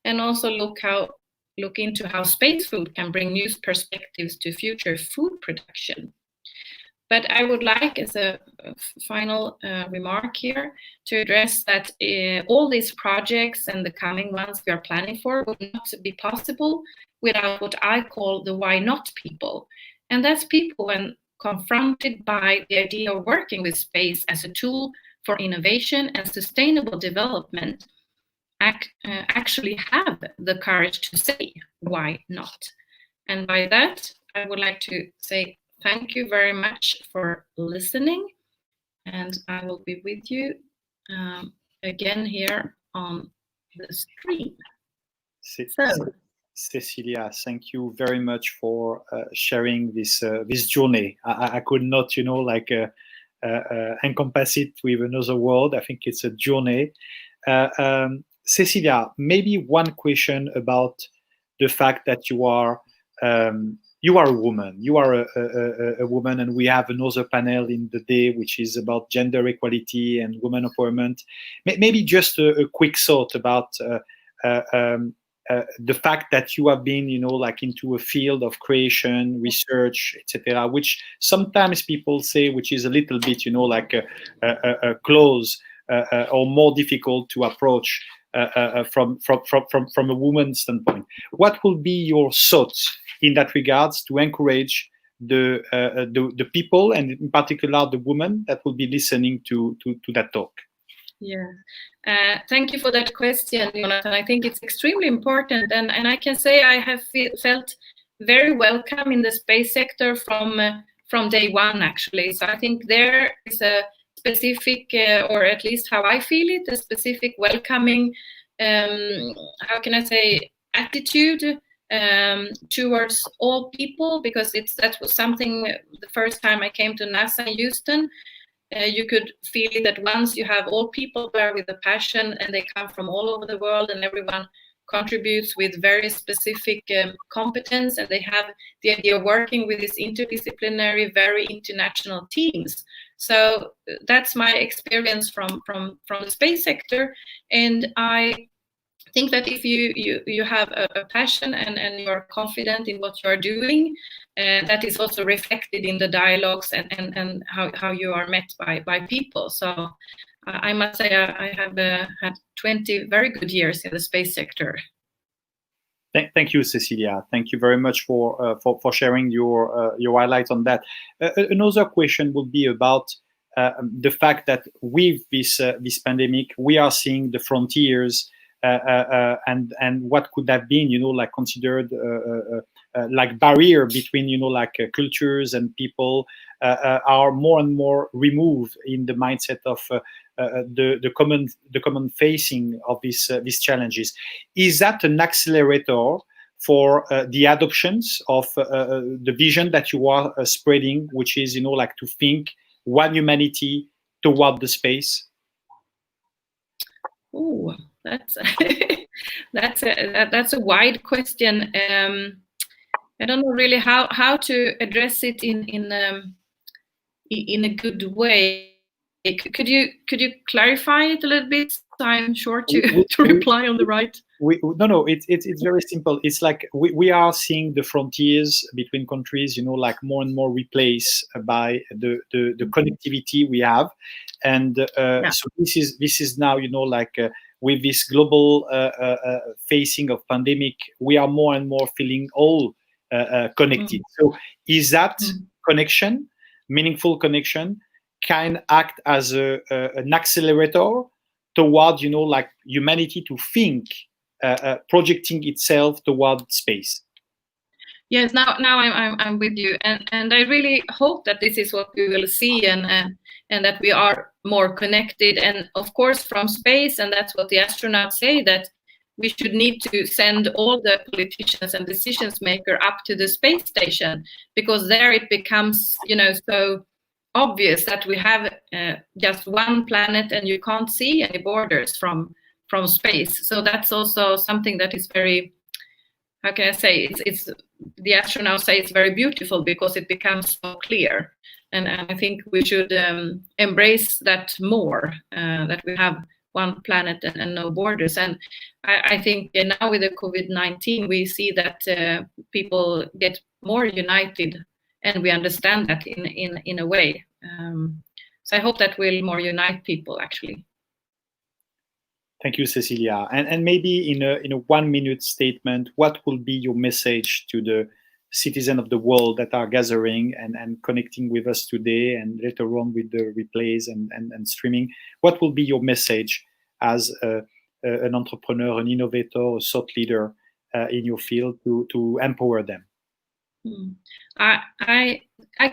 and also look into how space food can bring new perspectives to future food production. But I would like, as a final remark here, to address that all these projects and the coming ones we are planning for will not be possible without what I call the why not people. And that's people when confronted by the idea of working with space as a tool for innovation and sustainable development, actually have the courage to say, why not? And by that, I would like to say thank you very much for listening. And I will be with you again here on the stream. Cecilia, thank you very much for sharing this journey. I could not, encompass it with another word. I think it's a journey. Cecilia, maybe one question about the fact that you are a woman. You are a woman, and we have another panel in the day which is about gender equality and women empowerment. Maybe just a quick thought about the fact that you have been, into a field of creation, research, etc., which sometimes people say, which is a little bit, a close or more difficult to approach from a woman's standpoint. What will be your thoughts in that regards to encourage the people, and in particular the women that will be listening to that talk? Yeah, thank you for that question, Jonathan. I think it's extremely important, and I can say I have felt very welcome in the space sector from day one, actually. So I think there is a specific, or at least how I feel it, a specific welcoming, how can I say, attitude towards all people, because that was something the first time I came to NASA in Houston. You could feel that once you have all people there with a passion, and they come from all over the world, and everyone contributes with very specific competence, and they have the idea of working with these interdisciplinary, very international teams. So that's my experience from the space sector, and I think that if you have a passion and you are confident in what you are doing, that is also reflected in the dialogues and how you are met by people. So I must say I have had 20 very good years in the space sector. Thank you, Cecilia. Thank you very much for sharing your highlights on that. Another question would be about the fact that with this pandemic, we are seeing the frontiers and what could have been, like considered like barrier between, like cultures and people are more and more removed in the mindset of the common facing of these challenges. Is that an accelerator for the adoptions of the vision that you are spreading, which is, like to think one humanity toward the space? Oh, that's that's a wide question. I don't know really how to address it in a good way. Could you clarify it a little bit? So I'm sure to reply on the right. No, it's very simple. It's like we are seeing the frontiers between countries, like more and more replaced by the connectivity we have, and so this is now, like with this global facing of pandemic, we are more and more feeling all connected. So is that connection, meaningful connection, can act as an accelerator toward, like humanity to think, projecting itself toward space? Yes, now I'm with you, and I really hope that this is what we will see, and that we are more connected, and of course from space, and that's what the astronauts say, that we should need to send all the politicians and decisions makers up to the space station, because there it becomes, so obvious that we have just one planet and you can't see any borders from space. So that's also something that is very, how can I say, it's the astronauts say it's very beautiful because it becomes so clear. And I think we should embrace that more, that we have one planet and no borders. And I think now with the COVID-19, we see that people get more united, and we understand that in a way. So I hope that will more unite people, actually. Thank you, Cecilia. And maybe in a 1 minute statement, what will be your message to the citizens of the world that are gathering and connecting with us today, and later on with the replays and streaming? What will be your message as an entrepreneur, an innovator, a thought leader in your field to empower them? I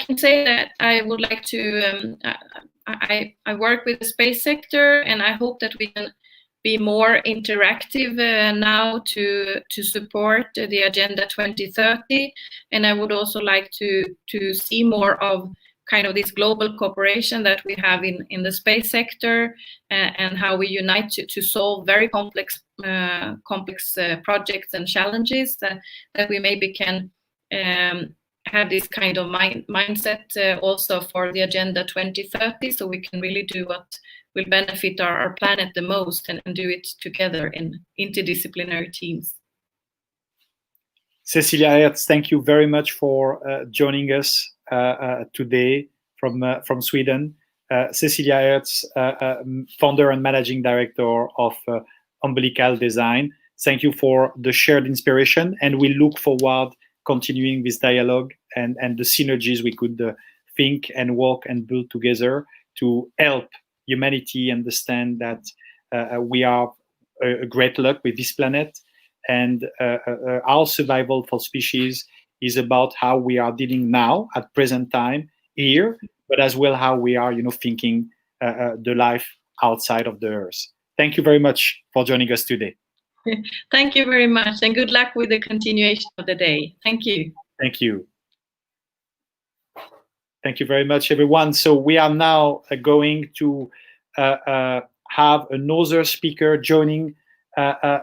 can say that I would like to, I work with the space sector, and I hope that we can be more interactive now to support the Agenda 2030. And I would also like to see more of kind of this global cooperation that we have in the space sector, and how we unite to solve very complex projects and challenges, that we maybe can have this kind of mindset also for the Agenda 2030, so we can really do what will benefit our planet the most, and do it together in interdisciplinary teams. Cecilia Hertz, thank you very much for joining us today from Sweden. Cecilia Hertz, founder and managing director of Umbilical Design. Thank you for the shared inspiration, and we look forward continuing this dialogue and the synergies we could think and work and build together to help humanity understand that we are a great luck with this planet, and our survival for species is about how we are dealing now at present time here, but as well how we are, thinking the life outside of the Earth. Thank you very much for joining us today. Thank you very much, and good luck with the continuation of the day. Thank you. Thank you. Thank you very much, everyone. So we are now going to have another speaker joining.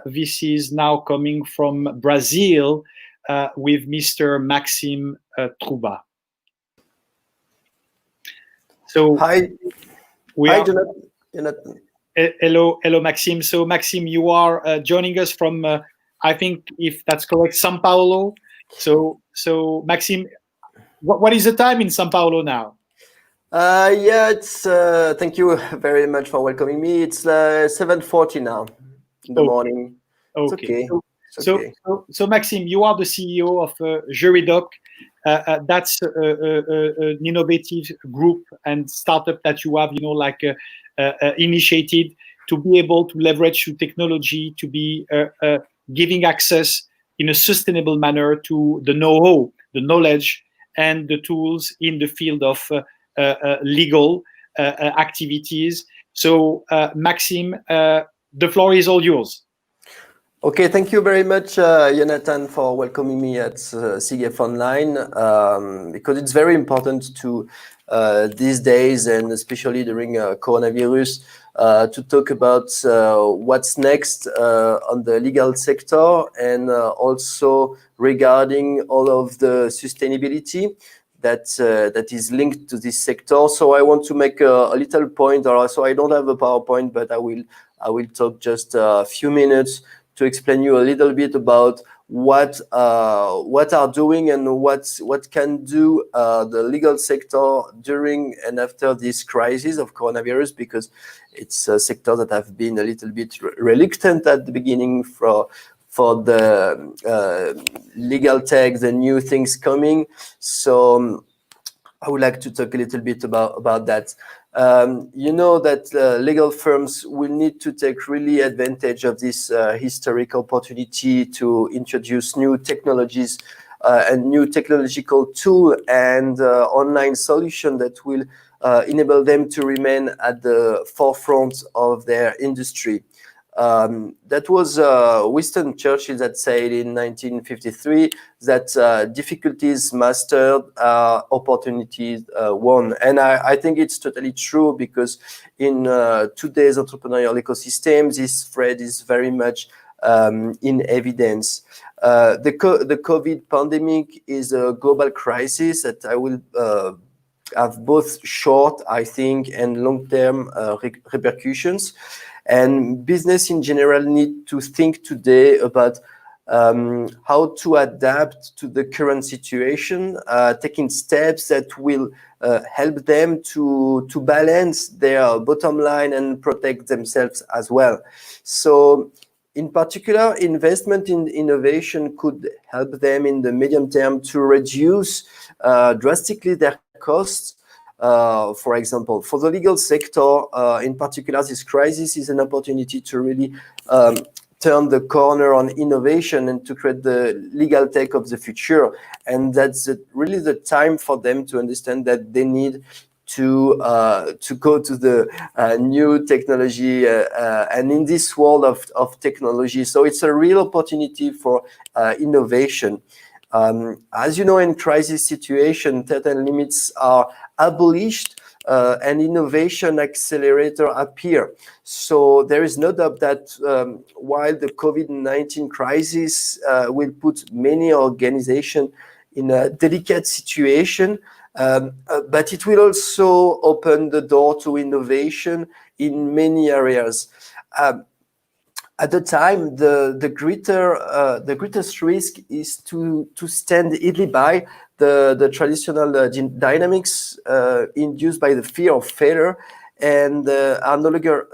This is now coming from Brazil with Mr. Maxime Trouba. So hi, Jonathan. Hello, Maxime. So Maxime, you are joining us from, I think, if that's correct, São Paulo. So Maxime, what is the time in São Paulo now? Yeah, it's thank you very much for welcoming me. It's 7:40 now in the Okay. morning. It's Okay. okay. It's So, okay. so Maxime, you are the CEO of Juridoc. That's an innovative group and startup that you have, like initiated to be able to leverage through technology to be giving access in a sustainable manner to the know-how, the knowledge, and the tools in the field of legal activities. So, Maxime, the floor is all yours. Okay, thank you very much, Jonathan, for welcoming me at CGF Online, because it's very important to these days, and especially during coronavirus, to talk about what's next on the legal sector, and also regarding all of the sustainability that is linked to this sector. So I want to make a little point, or so I don't have a PowerPoint, but I will talk just a few minutes to explain you a little bit about what are doing and what can do the legal sector during and after this crisis of coronavirus, because it's a sector that have been a little bit reluctant at the beginning for the legal tech, the new things coming. So I would like to talk a little bit about that. You know that legal firms will need to take really advantage of this historic opportunity to introduce new technologies and new technological tool and online solution that will enable them to remain at the forefront of their industry. That was Winston Churchill that said in 1953 that difficulties mastered, opportunities won. And I think it's totally true, because in today's entrepreneurial ecosystem, this thread is very much in evidence. The COVID pandemic is a global crisis that I will have both short, I think, and long-term repercussions. And business in general need to think today about how to adapt to the current situation, taking steps that will help them to balance their bottom line and protect themselves as well. So in particular, investment in innovation could help them in the medium term to reduce drastically their costs. For example, for the legal sector, in particular, this crisis is an opportunity to really turn the corner on innovation and to create the legal tech of the future. And that's really the time for them to understand that they need to go to the new technology and in this world of technology. So it's a real opportunity for innovation. As you know, in crisis situation, certain limits are abolished and innovation accelerator appear. So there is no doubt that while the COVID-19 crisis will put many organizations in a delicate situation, but it will also open the door to innovation in many areas. At the time, the greatest risk is to stand idly by the traditional dynamics induced by the fear of failure and are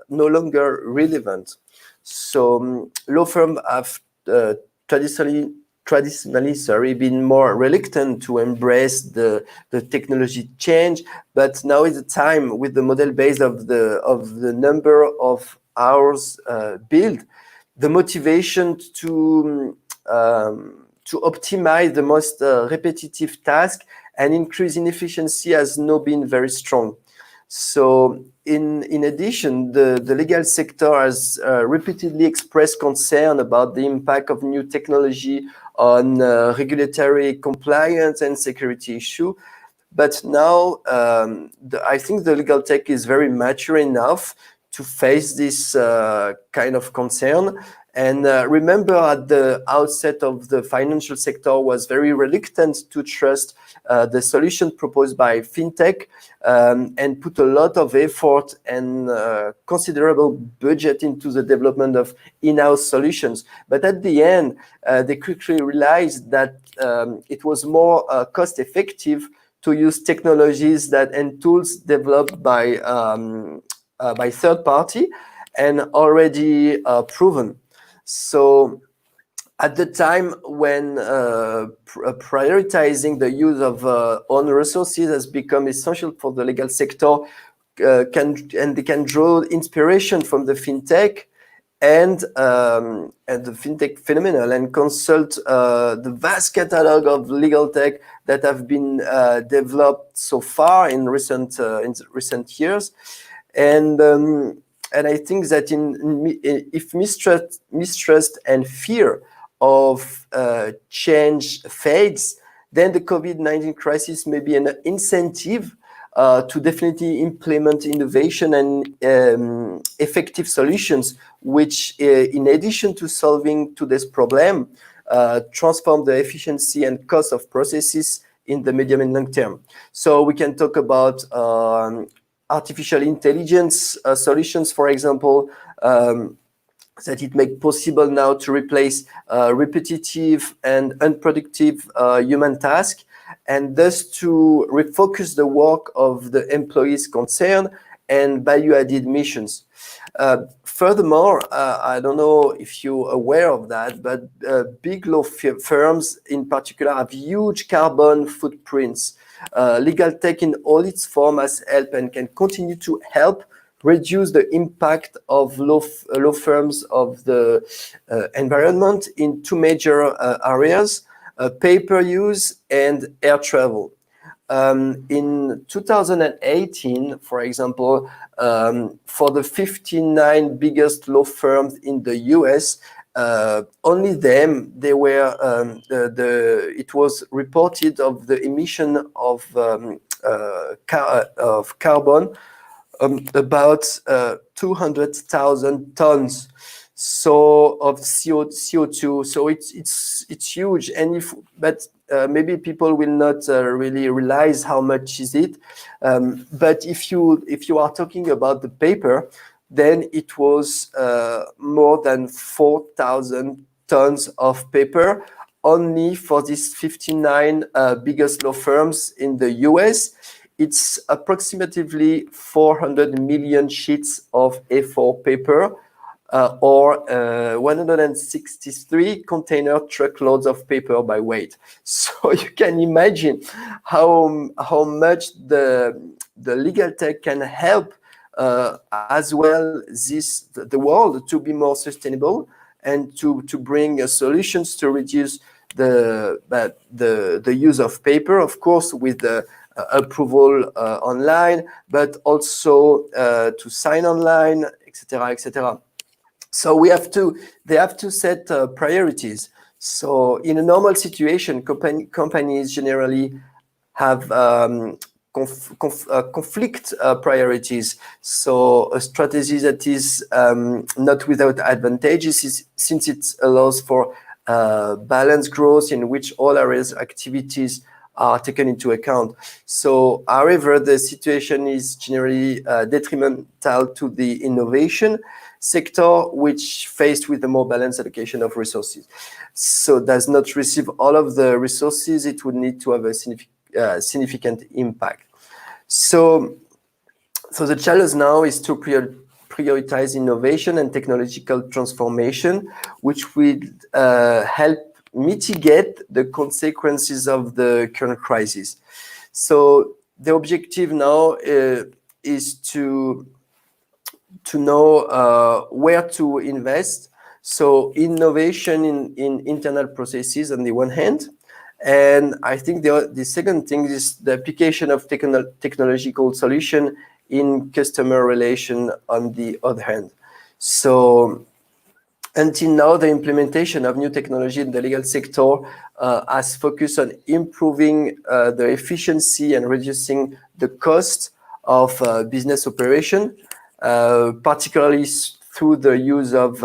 no longer relevant. So law firms have traditionally been more reluctant to embrace the technology change, but now is the time, with the model base of the number of hours built, the motivation to optimize the most repetitive task and increase in efficiency has not been very strong. So in addition, the legal sector has repeatedly expressed concern about the impact of new technology on regulatory compliance and security issue. But now I think the legal tech is very mature enough to face this kind of concern. And remember, at the outset of the financial sector was very reluctant to trust the solution proposed by Fintech and put a lot of effort and considerable budget into the development of in-house solutions. But at the end, they quickly realized that it was more cost-effective to use technologies and tools developed by third party and already proven. So at the time when prioritizing the use of own resources has become essential for the legal sector, they can draw inspiration from the fintech and the fintech phenomenon and consult the vast catalog of legal tech that have been developed so far in recent years, and I think that if mistrust and fear of change fades, then the COVID-19 crisis may be an incentive to definitely implement innovation and effective solutions, which, in addition to solving today's problem, transform the efficiency and cost of processes in the medium and long term. So we can talk about artificial intelligence solutions, for example, that it makes possible now to replace repetitive and unproductive human tasks, and thus to refocus the work of the employees concerned and value-added missions. Furthermore, I don't know if you're aware of that, but big law firms in particular have huge carbon footprints. Legal tech in all its forms has helped and can continue to help reduce the impact of law firms of the environment in two major areas: paper use and air travel. In 2018, for example, for the 59 biggest law firms in the US, only they were it was reported of the emission of carbon about 200,000 tons of CO2. So it's huge, and maybe people will not really realize how much is it. But if you are talking about the paper, then it was more than 4,000 tons of paper only for these 59 biggest law firms in the US. It's approximately 400 million sheets of A4 paper, or 163 container truckloads of paper by weight. So you can imagine how much the legal tech can help as well the world to be more sustainable and to bring solutions to reduce the use of paper, of course, with the approval online, but also to sign online, etc., etc. So they have to set priorities. So in a normal situation, companies generally have conflict priorities. So a strategy that is not without advantages, since it allows for balanced growth in which all areas activities are taken into account. So, however, the situation is generally detrimental to the innovation sector, which faced with a more balanced allocation of resources. So does not receive all of the resources it would need to have a significant impact. So the challenge now is to prioritize innovation and technological transformation, which will help mitigate the consequences of the current crisis. So the objective now is to know where to invest. So innovation in internal processes on the one hand, and I think the second thing is the application of technological solution in customer relation on the other hand. So until now, the implementation of new technology in the legal sector has focused on improving the efficiency and reducing the cost of business operation, particularly through the use of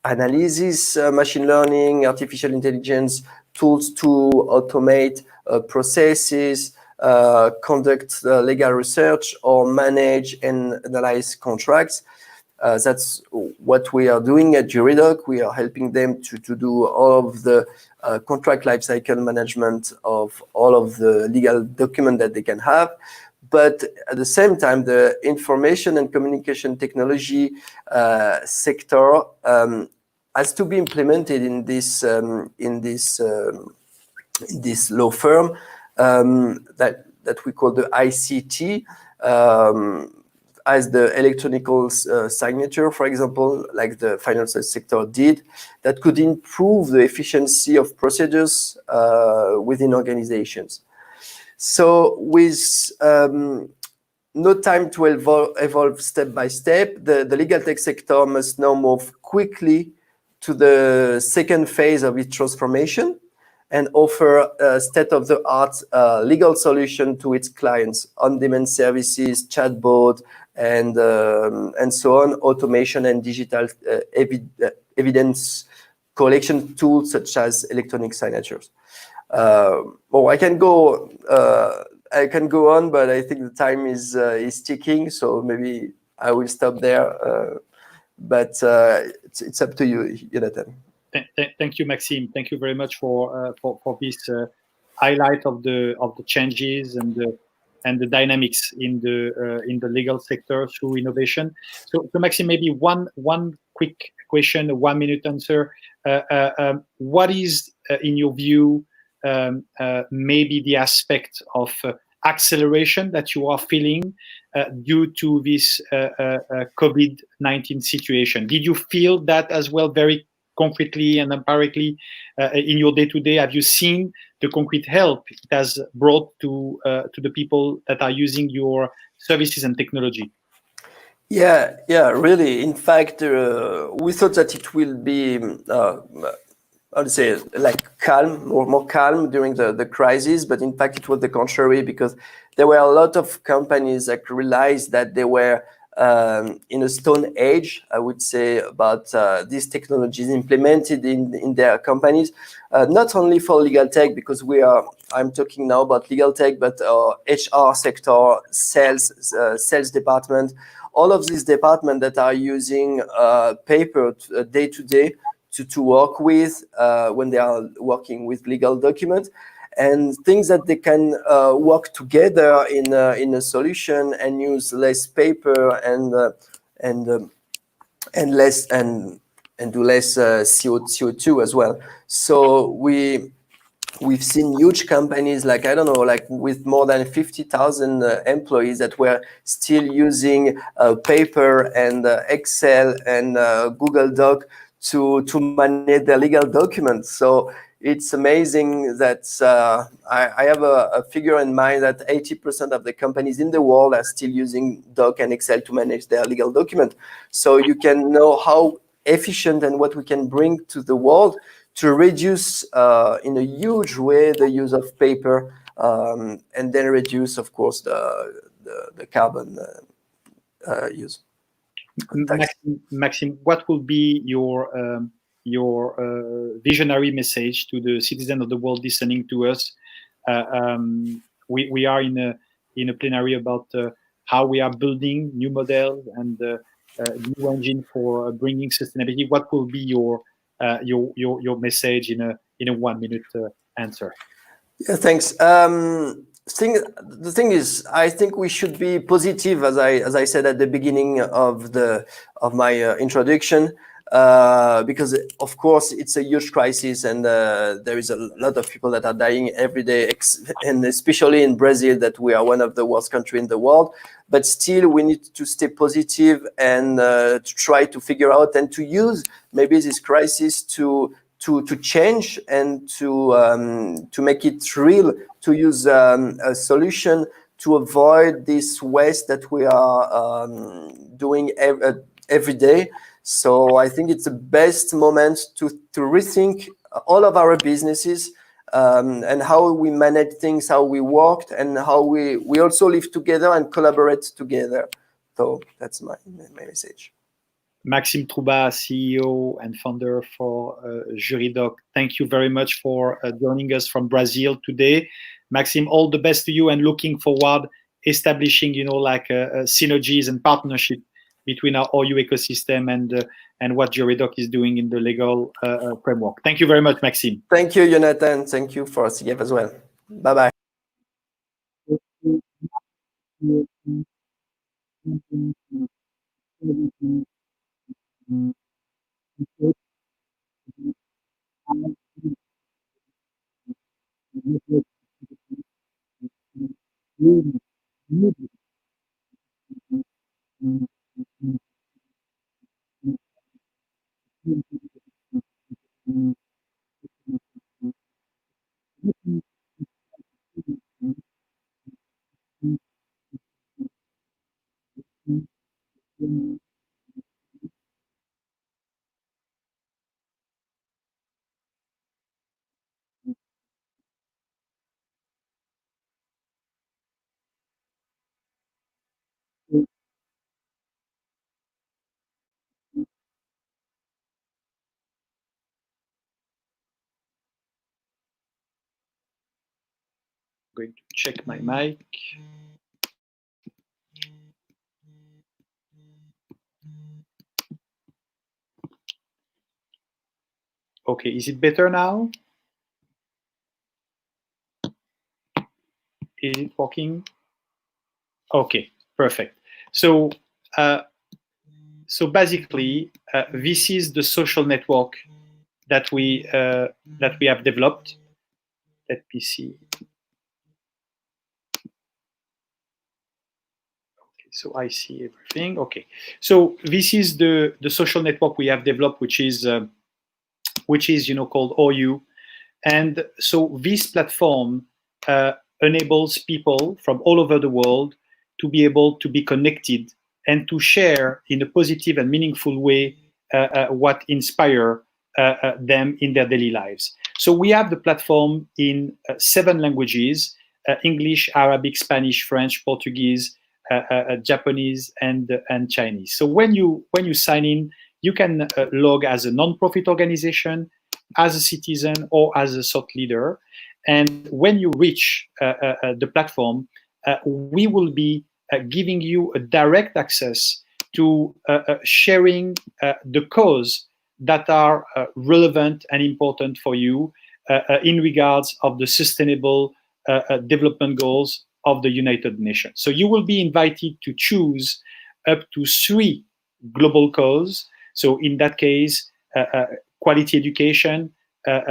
analysis, machine learning, artificial intelligence, tools to automate processes, conduct legal research, or manage and analyze contracts. That's what we are doing at Juridoc. We are helping them to do all of the contract lifecycle management of all of the legal document that they can have. But at the same time, the information and communication technology sector has to be implemented in this law firm that we call the ICT, as the electronic signature, for example, like the financial sector did, that could improve the efficiency of procedures within organizations. So with no time to evolve step by step, the legal tech sector must now move quickly to the second phase of its transformation and offer a state-of-the-art legal solution to its clients: on-demand services, chatbot, and so on, automation and digital evidence collection tools such as electronic signatures. Well, I can go on, but I think the time is ticking, so maybe I will stop there. But it's up to you, Jonathan. Thank you, Maxime. Thank you very much for this highlight of the changes and the dynamics in the legal sector through innovation. So Maxime, maybe one quick question, a 1 minute answer. What is, in your view, maybe the aspect of acceleration that you are feeling due to this COVID-19 situation? Did you feel that as well, very concretely and empirically in your day-to-day? Have you seen the concrete help it has brought to the people that are using your services and technology? Yeah, really. In fact, we thought that it will be, I would say, like calm or more calm during the crisis, but in fact it was the contrary, because there were a lot of companies that realized that they were in a stone age, I would say, about these technologies implemented in their companies, not only for legal tech, because I'm talking now about legal tech, but HR sector, sales department, all of these departments that are using paper day to day to work with when they are working with legal documents, and things that they can work together in a solution and use less paper and do less CO2 as well. So we've seen huge companies like, I don't know, like with more than 50,000 employees that were still using paper and Excel and Google Doc to manage their legal documents. So it's amazing that I have a figure in mind that 80% of the companies in the world are still using Doc and Excel to manage their legal document. So you can know how efficient and what we can bring to the world to reduce in a huge way the use of paper, and then reduce, of course, the carbon use. Maxime, what will be your visionary message to the citizens of the world listening to us? We are in a plenary about how we are building new models and new engine for bringing sustainability. What will be your message in a 1 minute answer? Yeah, thanks. The thing is, I think we should be positive, as I said at the beginning of my introduction, because of course it's a huge crisis, and there is a lot of people that are dying every day, and especially in Brazil, that we are one of the worst countries in the world. But still, we need to stay positive and to try to figure out and to use maybe this crisis to change and to make it real, to use a solution to avoid this waste that we are doing every day. So I think it's the best moment to rethink all of our businesses and how we manage things, how we worked, and how we also live together and collaborate together. So that's my message. Maxime Troubat, CEO and founder for Juridoc, thank you very much for joining us from Brazil today. Maxime, all the best to you, and looking forward establishing, synergies and partnership between our Horyou ecosystem and what Juredoc is doing in the legal framework. Thank you very much, Maxime. Thank you, Jonathan. Thank you for CF as well. Bye-bye. Going to check my mic. Okay, is it better now? Is it working? Okay, perfect. So, basically, this is the social network that we have developed. Let me see. Okay, so I see everything. Okay, so this is the social network we have developed, which is called Horyou, and so this platform enables people from all over the world to be able to be connected and to share in a positive and meaningful way what inspire them in their daily lives. So we have the platform in 7 languages: English, Arabic, Spanish, French, Portuguese, Japanese, and Chinese. So when you sign in, you can log as a non-profit organization, as a citizen, or as a thought leader. And when you reach the platform, we will be giving you a direct access to sharing the cause that are relevant and important for you in regards of the sustainable development goals of the United Nations. So you will be invited to choose up to 3 global causes. So in that case, quality education,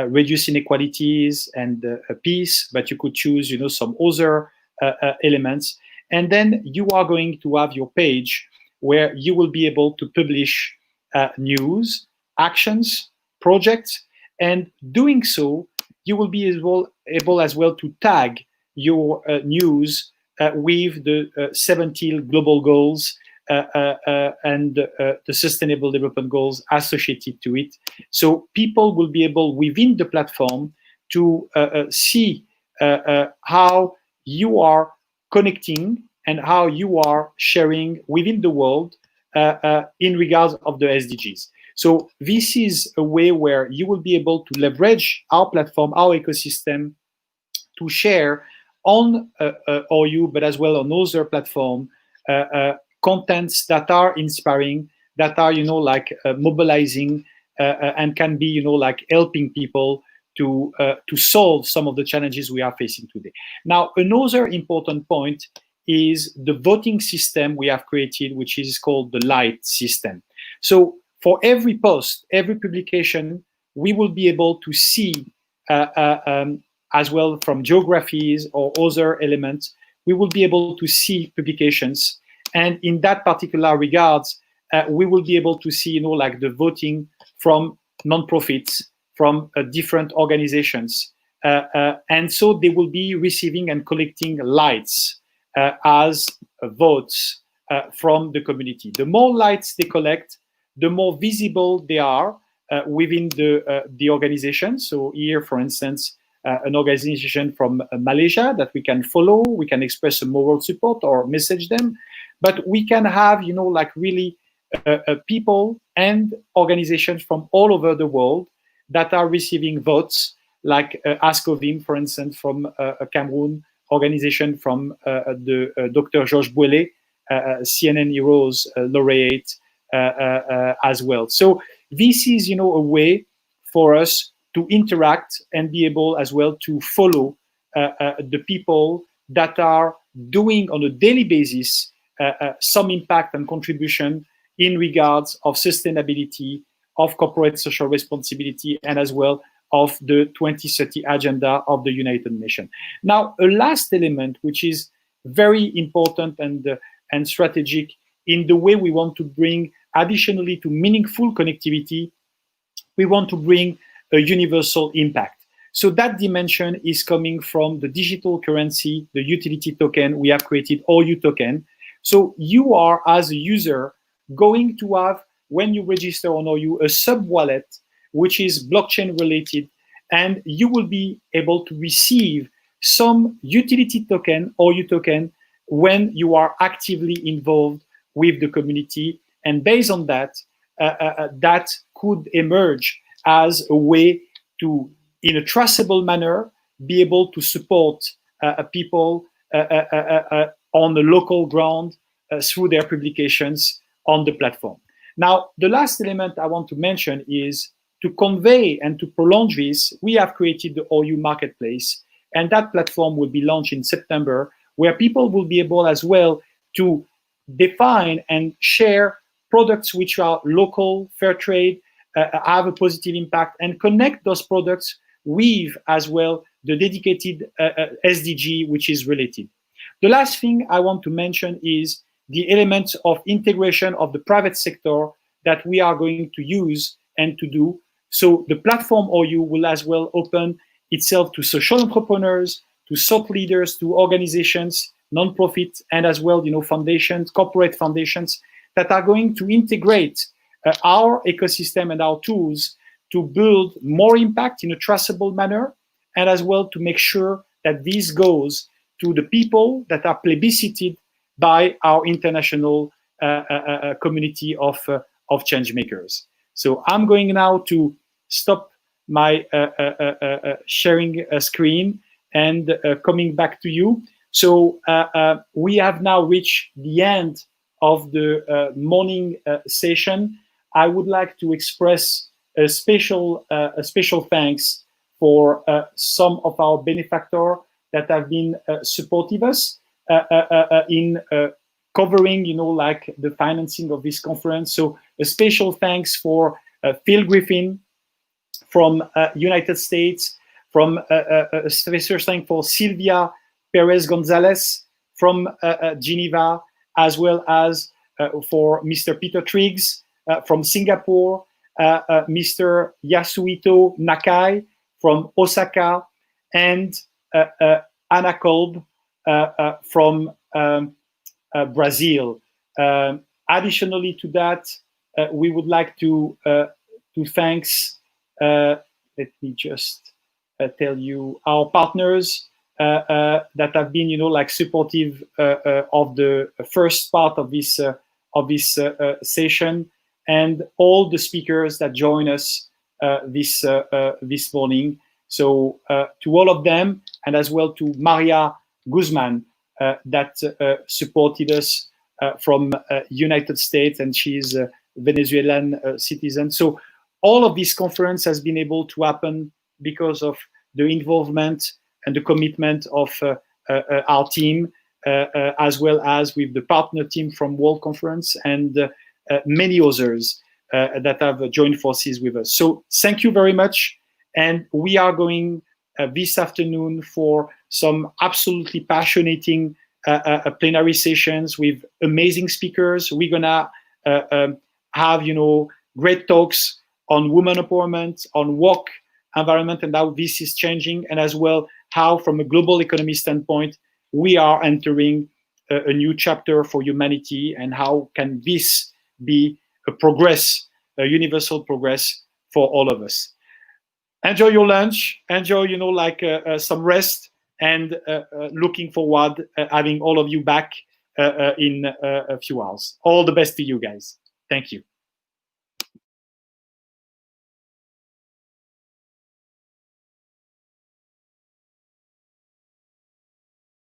reduce inequalities, and peace, but you could choose, some other elements. And then you are going to have your page where you will be able to publish news, actions, projects, and doing so, you will be able as well to tag your news with the 17 global goals and the Sustainable Development Goals associated to it. So people will be able, within the platform, to see how you are connecting and how you are sharing within the world in regards of the SDGs. So this is a way where you will be able to leverage our platform, our ecosystem, to share on Horyou, but as well on other platform, contents that are inspiring, that are, mobilizing, and can be, helping people to solve some of the challenges we are facing today. Now, another important point is the voting system we have created, which is called the Light system. So for every post, every publication, we will be able to see as well from geographies or other elements, we will be able to see publications. And in that particular regards, we will be able to see, the voting from non-profits, from different organizations. And so they will be receiving and collecting lights as votes from the community. The more lights they collect, the more visible they are within the organization. So here, for instance, an organization from Malaysia that we can follow, we can express a moral support or message them, but we can have, really people and organizations from all over the world that are receiving votes, like Ask of Him, for instance, from Cameroon, organization from the Dr. Georges Bouellet, CNN Heroes laureate as well. So this is, a way for us to interact and be able as well to follow the people that are doing on a daily basis some impact and contribution in regards of sustainability, of corporate social responsibility, and as well of the 2030 agenda of the United Nations. Now, a last element, which is very important and strategic in the way we want to bring, additionally to meaningful connectivity, we want to bring a universal impact. So that dimension is coming from the digital currency, the utility token. We have created Horyou token. So you are, as a user, going to have, when you register on Horyou, a sub-wallet, which is blockchain related, and you will be able to receive some utility token, Horyou token, when you are actively involved with the community. And based on that, that could emerge as a way to, in a traceable manner, be able to support people on the local ground through their publications on the platform. Now, the last element I want to mention is to convey and to prolong this, we have created the Horyou Marketplace, and that platform will be launched in September, where people will be able as well to define and share products which are local, fair trade, have a positive impact, and connect those products with as well the dedicated SDG which is related. The last thing I want to mention is the elements of integration of the private sector that we are going to use and to do. So the platform Horyou will as well open itself to social entrepreneurs, to thought leaders, to organizations, non-profit, and as well, foundations, corporate foundations that are going to integrate our ecosystem and our tools to build more impact in a traceable manner, and as well to make sure that this goes to the people that are plebiscited by our international community of changemakers. So I'm going now to stop my sharing screen and coming back to you. So we have now reached the end of the morning session. I would like to express a special thanks for some of our benefactors that have been supportive us in covering, like the financing of this conference. So a special thanks for Phil Griffin from United States, from a special thanks for Sylvia Perez Gonzalez from Geneva, as well as for Mr. Peter Triggs from Singapore, Mr. Yasuhito Nakai from Osaka, and Anna Kolb from Brazil. Additionally to that, we would like to thanks, let me just tell you, our partners that have been, like supportive of the first part of this session, and all the speakers that join us this morning. So to all of them, and as well to Maria Guzman that supported us from United States, and she's a Venezuelan citizen. So all of this conference has been able to happen because of the involvement and the commitment of our team, as well as with the partner team from World Conference and many others that have joined forces with us. So thank you very much. And we are going this afternoon for some absolutely passionate plenary sessions with amazing speakers. We're gonna have, great talks on women empowerment, on work environment, and how this is changing, and as well how, from a global economy standpoint, we are entering a new chapter for humanity, and how can this be a progress, a universal progress for all of us. Enjoy your lunch, enjoy, some rest, and looking forward having all of you back in a few hours. All the best to you guys. Thank you.